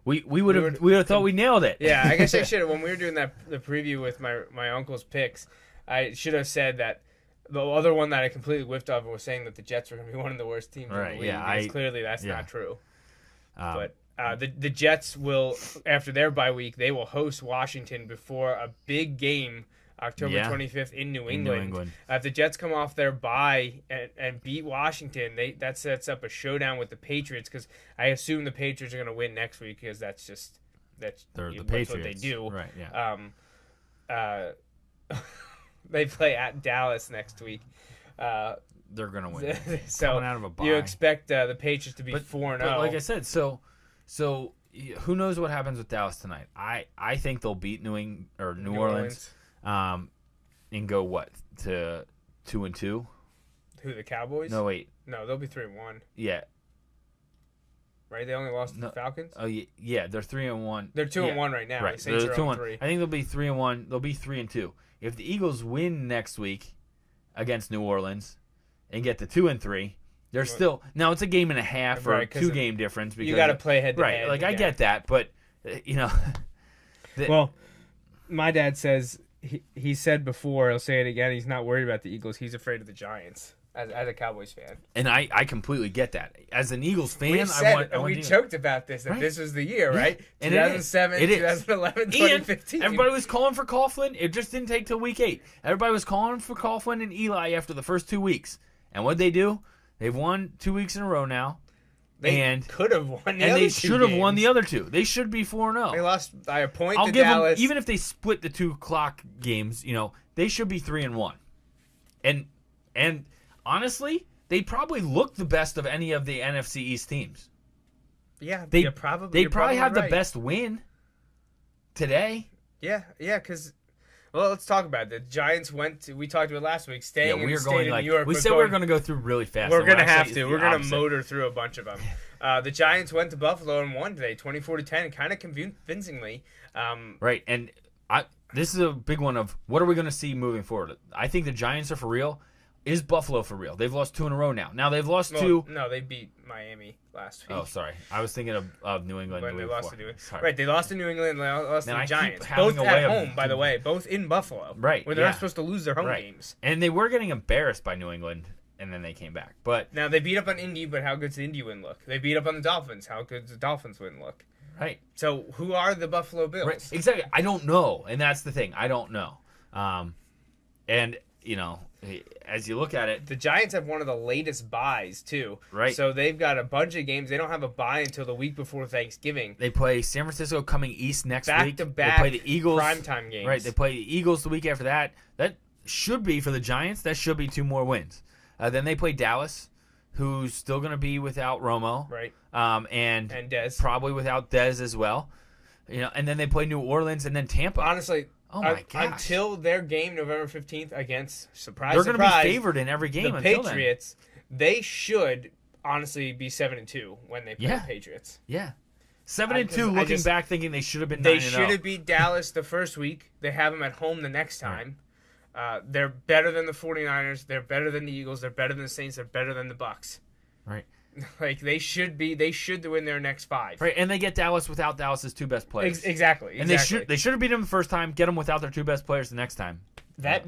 [SPEAKER 3] we would have thought we nailed it.
[SPEAKER 2] Yeah, I guess I should have. When we were doing the preview with my uncle's picks, I should have said that the other one that I completely whiffed off was saying that the Jets were going to be one of the worst teams in the league. Yeah, clearly that's not true. But the Jets will, after their bye week, they will host Washington before a big game October 25th in New England. If the Jets come off their bye and beat Washington, that sets up a showdown with the Patriots because I assume the Patriots are going to win next week because that's
[SPEAKER 3] the
[SPEAKER 2] Patriots. What they do.
[SPEAKER 3] Right, yeah.
[SPEAKER 2] They play at Dallas next week.
[SPEAKER 3] They're going to win.
[SPEAKER 2] So
[SPEAKER 3] coming out of a bye.
[SPEAKER 2] You expect the Patriots to be 4-0.
[SPEAKER 3] But like I said, so who knows what happens with Dallas tonight? I think they'll beat New Orleans. And go what to 2-2?
[SPEAKER 2] Who, the Cowboys?
[SPEAKER 3] No, wait.
[SPEAKER 2] No, they'll be 3-1.
[SPEAKER 3] Yeah.
[SPEAKER 2] Right, they only lost to the Falcons.
[SPEAKER 3] Oh yeah, they're 3-1.
[SPEAKER 2] They're 2-1 right now.
[SPEAKER 3] Right,
[SPEAKER 2] they're 2-1.
[SPEAKER 3] I think they'll be 3-1. They'll be 3-2. If the Eagles win next week against New Orleans and get to 2-3, they're still now it's a game and a half or 2 game difference because
[SPEAKER 2] you got to play head to head.
[SPEAKER 3] Right, like I get that, but
[SPEAKER 2] well, my dad says. He said before, I'll say it again, he's not worried about the Eagles. He's afraid of the Giants as a Cowboys fan.
[SPEAKER 3] And I completely get that. As an Eagles fan,
[SPEAKER 2] we joked about this, that this was the year, right?
[SPEAKER 3] And
[SPEAKER 2] 2007, 2011, 2015.
[SPEAKER 3] Everybody was calling for Coughlin. It just didn't take till week 8. Everybody was calling for Coughlin and Eli after the first 2 weeks. And what'd they do? They've won 2 weeks in a row now.
[SPEAKER 2] They could have won the other 2
[SPEAKER 3] And they should have won the other 2. They should be 4-0.
[SPEAKER 2] They lost by a point
[SPEAKER 3] to
[SPEAKER 2] give Dallas.
[SPEAKER 3] Them, even if they split the 2 o'clock games, they should be 3-1. And honestly, they probably look the best of any of the NFC East teams.
[SPEAKER 2] Yeah, they probably
[SPEAKER 3] have the best win today.
[SPEAKER 2] Yeah, because... Well, let's talk about it. The Giants we talked about last week, staying in the state of New York.
[SPEAKER 3] We said we were going to go through really fast.
[SPEAKER 2] We're going to have to. We're going to motor through a bunch of them. The Giants went to Buffalo and won today, 24-10, kind of convincingly.
[SPEAKER 3] Right, and this is a big one of what are we going to see moving forward? I think the Giants are for real. Is Buffalo for real? They've lost 2 in a row now. Now they've lost 2.
[SPEAKER 2] No, they beat Miami last week.
[SPEAKER 3] Oh, sorry. I was thinking of New England.
[SPEAKER 2] They lost to New England. Right, they lost to New England and they lost to the Giants. Both
[SPEAKER 3] at
[SPEAKER 2] home, by the way. Both in Buffalo.
[SPEAKER 3] Right.
[SPEAKER 2] Where they're not supposed to lose their home games.
[SPEAKER 3] And they were getting embarrassed by New England, and then they came back. But
[SPEAKER 2] now they beat up on Indy, but how good's the Indy win look? They beat up on the Dolphins. How good's the Dolphins win look?
[SPEAKER 3] Right.
[SPEAKER 2] So who are the Buffalo Bills?
[SPEAKER 3] Right. Exactly. I don't know, and that's the thing. I don't know. And as you look at it,
[SPEAKER 2] the Giants have one of the latest buys too.
[SPEAKER 3] Right.
[SPEAKER 2] So they've got a bunch of games. They don't have a bye until the week before Thanksgiving.
[SPEAKER 3] They play San Francisco coming east next week.
[SPEAKER 2] Back to back.
[SPEAKER 3] They play the Eagles
[SPEAKER 2] primetime games.
[SPEAKER 3] Right. They play the Eagles the week after that. That should be for the Giants. That should be 2 more wins. Then they play Dallas, who's still going to be without Romo.
[SPEAKER 2] Right.
[SPEAKER 3] And
[SPEAKER 2] Dez.
[SPEAKER 3] Probably without Dez as well. And then they play New Orleans and then Tampa.
[SPEAKER 2] Honestly.
[SPEAKER 3] Oh my gosh.
[SPEAKER 2] Until their game November 15th against
[SPEAKER 3] they're going to be favored in every game.
[SPEAKER 2] The
[SPEAKER 3] until
[SPEAKER 2] Patriots,
[SPEAKER 3] then.
[SPEAKER 2] They should honestly be 7-2 when they play the Patriots.
[SPEAKER 3] Yeah, 7-2. Looking back, thinking they should have been.
[SPEAKER 2] They should have beat Dallas the first week. They have them at home the next time. Right. They're better than the 49ers. They're better than the Eagles. They're better than the Saints. They're better than the Bucks.
[SPEAKER 3] Right.
[SPEAKER 2] Like they should win their next 5.
[SPEAKER 3] Right, and they get Dallas without Dallas's 2 best players.
[SPEAKER 2] Exactly.
[SPEAKER 3] And they should have beat them the first time. Get them without their 2 best players the next time.
[SPEAKER 2] That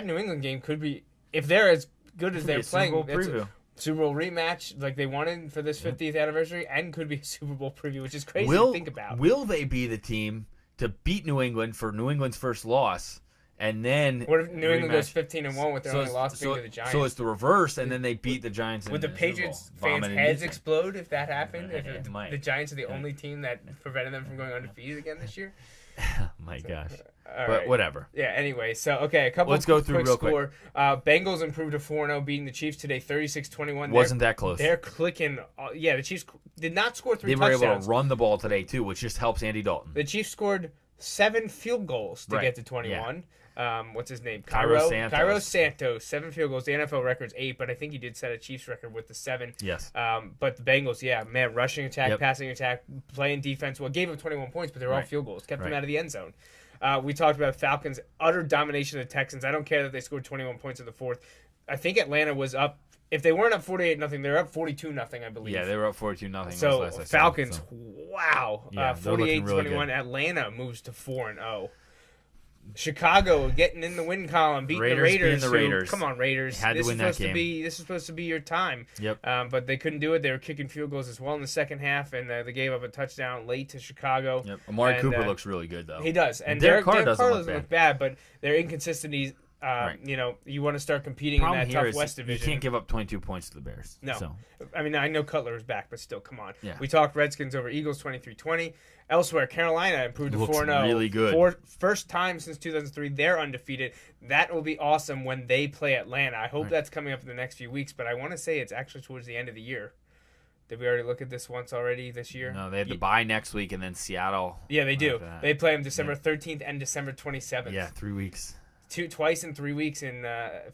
[SPEAKER 2] New England game could be, if they're as good as they're playing,
[SPEAKER 3] Super Bowl preview.
[SPEAKER 2] Super Bowl rematch like they wanted for this 50th anniversary, and could be a Super Bowl preview, which is crazy to think about.
[SPEAKER 3] Will they be the team to beat New England for New England's first loss? And then
[SPEAKER 2] what if New England goes 15-1 with their only loss being to the Giants?
[SPEAKER 3] So it's the reverse, and then they beat the Giants.
[SPEAKER 2] Would the Patriots fans' heads explode if that happened? If the Giants are the only team that prevented them from going undefeated again this year?
[SPEAKER 3] My gosh.
[SPEAKER 2] But
[SPEAKER 3] whatever.
[SPEAKER 2] Yeah, anyway, so, okay, a couple
[SPEAKER 3] Let's go through real quick.
[SPEAKER 2] Bengals improved to 4-0, beating the Chiefs today 36-21.
[SPEAKER 3] Wasn't that close.
[SPEAKER 2] They're clicking. Yeah, the Chiefs did not score 3
[SPEAKER 3] touchdowns. They were able to run the ball today, too, which just helps Andy Dalton.
[SPEAKER 2] The Chiefs scored 7 field goals to get to 21.
[SPEAKER 3] Yeah.
[SPEAKER 2] What's his name?
[SPEAKER 3] Cairo
[SPEAKER 2] Santos. 7 field goals. The NFL record's 8, but I think he did set a Chiefs record with the 7.
[SPEAKER 3] Yes.
[SPEAKER 2] But the Bengals, rushing attack, passing attack, playing defense. Well, gave up 21 points, but they were all field goals. Kept them out of the end zone. We talked about Falcons' utter domination of the Texans. I don't care that they scored 21 points in the 4th. I think Atlanta was up. If they weren't up 48-0, they were up 42-0, I believe.
[SPEAKER 3] Yeah, they were up 42-0.
[SPEAKER 2] So Falcons, wow,
[SPEAKER 3] yeah,
[SPEAKER 2] 48-21.
[SPEAKER 3] Really
[SPEAKER 2] Atlanta moves to 4-0. Chicago getting in the win column, beating the Raiders. Come on, Raiders!
[SPEAKER 3] Had to win that game.
[SPEAKER 2] This is supposed to be your time.
[SPEAKER 3] Yep.
[SPEAKER 2] But they couldn't do it. They were kicking field goals as well in the second half, and they gave up a touchdown late to Chicago.
[SPEAKER 3] Yep. Amari Cooper looks really good though.
[SPEAKER 2] He does, and
[SPEAKER 3] Derek Carr
[SPEAKER 2] doesn't look bad, but their inconsistencies. You want to start competing in that tough West division.
[SPEAKER 3] You can't give up 22 points to the Bears.
[SPEAKER 2] No.
[SPEAKER 3] So.
[SPEAKER 2] I mean, I know Cutler is back, but still, come on.
[SPEAKER 3] Yeah.
[SPEAKER 2] We talked Redskins over Eagles 23-20. Elsewhere, Carolina improved to 4-0.
[SPEAKER 3] Really good.
[SPEAKER 2] First time since 2003, they're undefeated. That will be awesome when they play Atlanta. I hope that's coming up in the next few weeks, but I want to say it's actually towards the end of the year. Did we already look at this once already this year?
[SPEAKER 3] No, they have the bye next week and then Seattle.
[SPEAKER 2] Yeah, they do. They play them December 13th and December 27th.
[SPEAKER 3] Yeah, 3 weeks.
[SPEAKER 2] Twice in 3 weeks in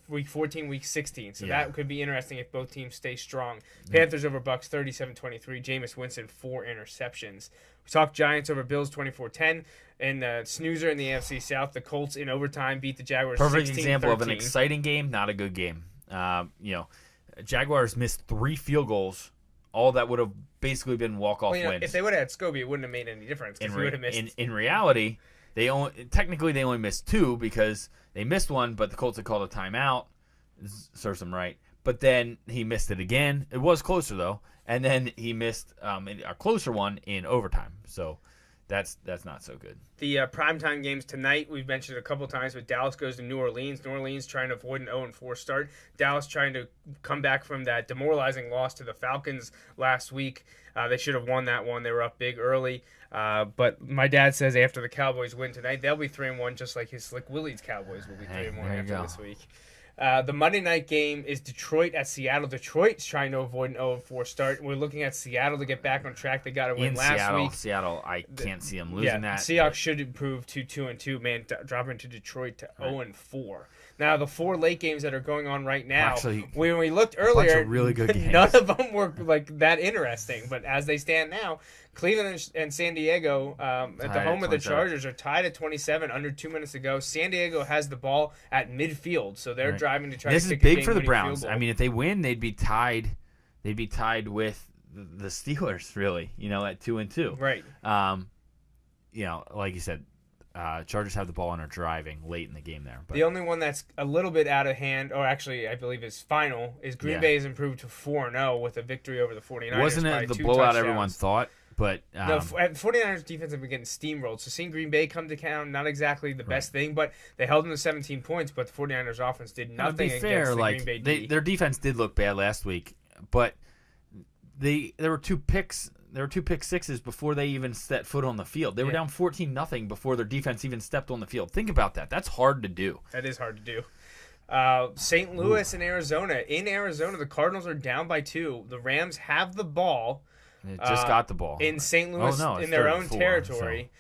[SPEAKER 2] week 14, week 16. So that could be interesting if both teams stay strong. Panthers over Bucks 37-23. Jameis Winston 4 interceptions. We talked Giants over Bills 24-10. And snoozer in the AFC South. The Colts in overtime beat the Jaguars 16-13.
[SPEAKER 3] Perfect example of an exciting game, not a good game. Jaguars missed 3 field goals. All that would have basically been walk-off wins.
[SPEAKER 2] If they would have had Scobie, it wouldn't have made any difference.
[SPEAKER 3] In reality, they only missed 2 because they missed one, but the Colts had called a timeout. Serves them right. But then he missed it again. It was closer, though. And then he missed a closer one in overtime. So that's not so good.
[SPEAKER 2] The primetime games tonight, we've mentioned a couple times, but Dallas goes to New Orleans. New Orleans trying to avoid an 0-4 start. Dallas trying to come back from that demoralizing loss to the Falcons last week. They should have won that one. They were up big early. But my dad says after the Cowboys win tonight, they'll be 3-1, just like his Slick Willie's Cowboys will be 3-1 after this week. The Monday night game is Detroit at Seattle. Detroit's trying to avoid an 0-4 start. We're looking at Seattle to get back on track. They got to win last week.
[SPEAKER 3] Seattle, I can't see them losing that.
[SPEAKER 2] Seahawks should improve to 2-2. Man, dropping to Detroit to 0-4. Now, the 4 late games that are going on right now,
[SPEAKER 3] actually,
[SPEAKER 2] when we looked earlier,
[SPEAKER 3] really good games.
[SPEAKER 2] None of them were like that interesting. But as they stand now, Cleveland and San Diego at the home of the Chargers are tied at 27, under 2 minutes to go. San Diego has the ball at midfield, so they're driving to try to kick a game-winning field goal.
[SPEAKER 3] This is big for the Browns. I mean, if they win, they'd be tied with the Steelers, really, at 2-2.
[SPEAKER 2] Right.
[SPEAKER 3] Like you said, Chargers have the ball and are driving late in the game there. But
[SPEAKER 2] the only one that's a little bit out of hand, or actually I believe is final, is Green Bay has improved to 4-0 with a victory over the 49ers.
[SPEAKER 3] Wasn't it the blowout everyone thought But
[SPEAKER 2] no, 49ers defense have been getting steamrolled. So seeing Green Bay come to town, not exactly the best thing, but they held them to 17 points. But the 49ers offense did nothing against the Green Bay D.
[SPEAKER 3] Their defense did look bad last week, but there were two pick sixes before they even set foot on the field. They were down 14-0 before their defense even stepped on the field. Think about that. That's hard to do.
[SPEAKER 2] That is hard to do. St. Louis and Arizona. In Arizona, the Cardinals are down by 2. The Rams have the ball.
[SPEAKER 3] It just got the ball.
[SPEAKER 2] In St. Louis, in their own territory,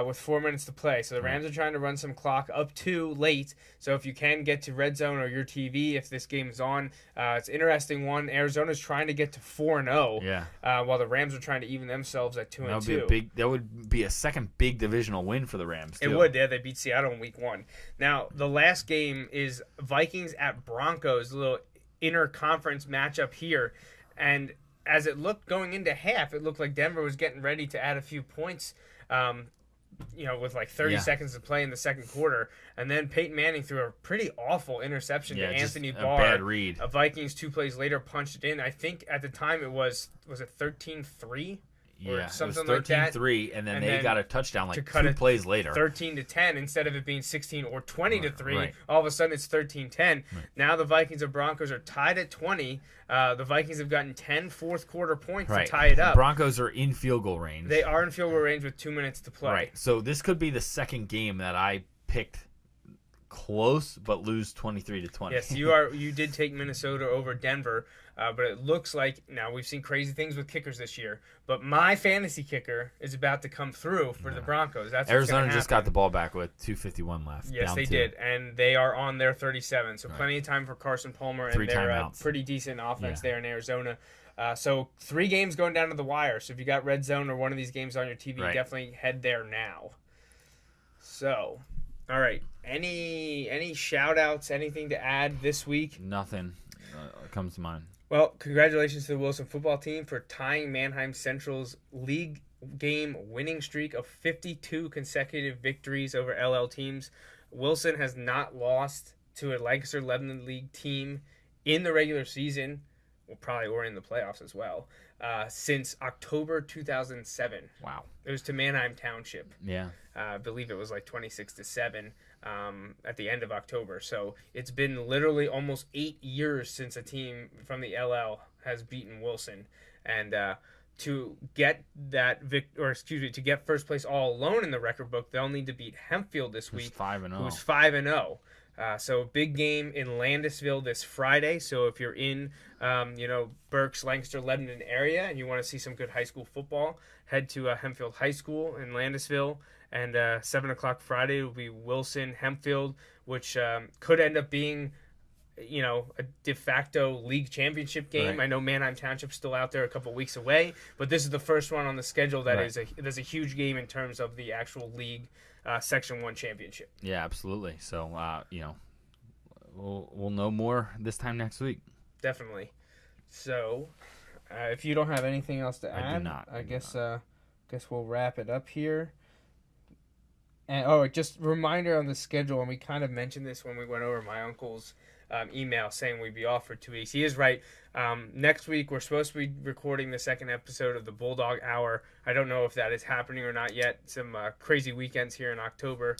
[SPEAKER 2] with 4 minutes to play. So the Rams are trying to run some clock up 2 late. So if you can get to red zone or your TV, if this game is on, it's an interesting one. Arizona's trying to get to 4-0, while the Rams are trying to even themselves at 2-2.
[SPEAKER 3] That would be a second big divisional win for the Rams, too.
[SPEAKER 2] It would, yeah. They beat Seattle in week 1. Now, the last game is Vikings at Broncos, a little inter-conference matchup here. And as it looked going into half, it looked like Denver was getting ready to add a few points, with like 30 seconds to play in the second quarter. And then Peyton Manning threw a pretty awful interception to Anthony Barr.
[SPEAKER 3] A bad read.
[SPEAKER 2] Vikings 2 plays later punched it in. I think at the time it was it 13-3?
[SPEAKER 3] Yeah,
[SPEAKER 2] something
[SPEAKER 3] it was 13-3,
[SPEAKER 2] like that.
[SPEAKER 3] and then they got a touchdown like 2 plays later.
[SPEAKER 2] 13-10 instead of it being 16 or 20-3. Right. All of a sudden it's 13-10. Right. Now the Vikings and Broncos are tied at 20. The Vikings have gotten 10 fourth-quarter points to tie it up.
[SPEAKER 3] The Broncos are in field goal range.
[SPEAKER 2] They are in field goal range with 2 minutes to play.
[SPEAKER 3] Right. So this could be the second game that I picked close but lose 23-20.
[SPEAKER 2] Yes, you did take Minnesota over Denver, but it looks like now we've seen crazy things with kickers this year. But my fantasy kicker is about to come through for the Broncos. That's
[SPEAKER 3] Arizona just got the ball back with 2:51 left.
[SPEAKER 2] Yes, they did, and they are on their 37. So plenty of time for Carson Palmer and their pretty decent offense there in Arizona. So 3 games going down to the wire. So if you got red zone or one of these games on your TV, definitely head there now. So. All right. Any shout-outs, anything to add this week?
[SPEAKER 3] Nothing comes to mind.
[SPEAKER 2] Well, congratulations to the Wilson football team for tying Mannheim Central's league game winning streak of 52 consecutive victories over LL teams. Wilson has not lost to a Lancaster Lebanon League team in the regular season, or in the playoffs as well, since October 2007.
[SPEAKER 3] Wow.
[SPEAKER 2] It was to Mannheim Township.
[SPEAKER 3] Yeah.
[SPEAKER 2] I believe it was like 26-7 at the end of October. So it's been literally almost 8 years since a team from the LL has beaten Wilson. And to get to get first place all alone in the record book, they'll need to beat Hempfield this week,
[SPEAKER 3] 5-0.
[SPEAKER 2] who's 5-0. So big game in Landisville this Friday. So if you're in, Berks, Lancaster, Lebanon area, and you want to see some good high school football, head to Hempfield High School in Landisville. And 7 o'clock Friday will be Wilson Hempfield, which could end up being, a de facto league championship game. Right. I know Mannheim Township's still out there a couple weeks away, but this is the first one on the schedule that is a huge game in terms of the actual league Section 1 championship.
[SPEAKER 3] Yeah, absolutely. So, we'll know more this time next week.
[SPEAKER 2] Definitely. So, if you don't have anything else to add,
[SPEAKER 3] I do not.
[SPEAKER 2] I guess we'll wrap it up here. And just a reminder on the schedule, and we kind of mentioned this when we went over my uncle's email saying we'd be off for 2 weeks. He is right. Next week, we're supposed to be recording the second episode of the Bulldog Hour. I don't know if that is happening or not yet. Some crazy weekends here in October.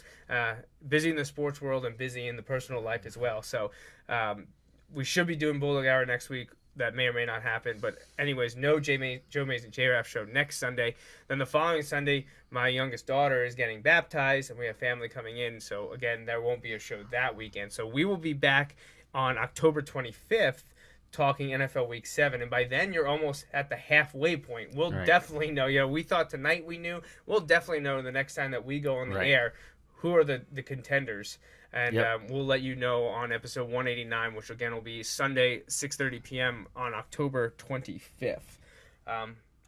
[SPEAKER 2] Busy in the sports world and busy in the personal life as well. So we should be doing Bulldog Hour next week. That may or may not happen. But anyways, no Joe Mays and J-Raff show next Sunday. Then the following Sunday, my youngest daughter is getting baptized, and we have family coming in. So, again, there won't be a show that weekend. So we will be back on October 25th talking NFL Week 7. And by then, you're almost at the halfway point. We'll definitely know. We thought tonight we knew. We'll definitely know the next time that we go on the air who are the contenders. And we'll let you know on episode 189, which again will be Sunday, 6:30 p.m. on October 25th.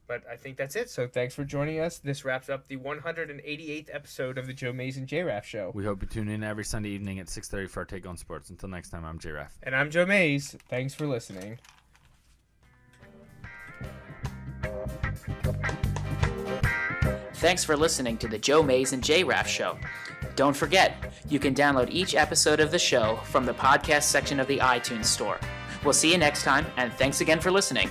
[SPEAKER 2] But I think that's it. So thanks for joining us. This wraps up the 188th episode of the Joe Mays and J-Raff Show.
[SPEAKER 3] We hope you tune in every Sunday evening at 6:30 for our Take on Sports. Until next time, I'm J-Raff.
[SPEAKER 2] And I'm Joe Mays. Thanks for listening.
[SPEAKER 1] Thanks for listening to the Joe Mays and J-Raff Show. Don't forget, you can download each episode of the show from the podcast section of the iTunes Store. We'll see you next time, and thanks again for listening.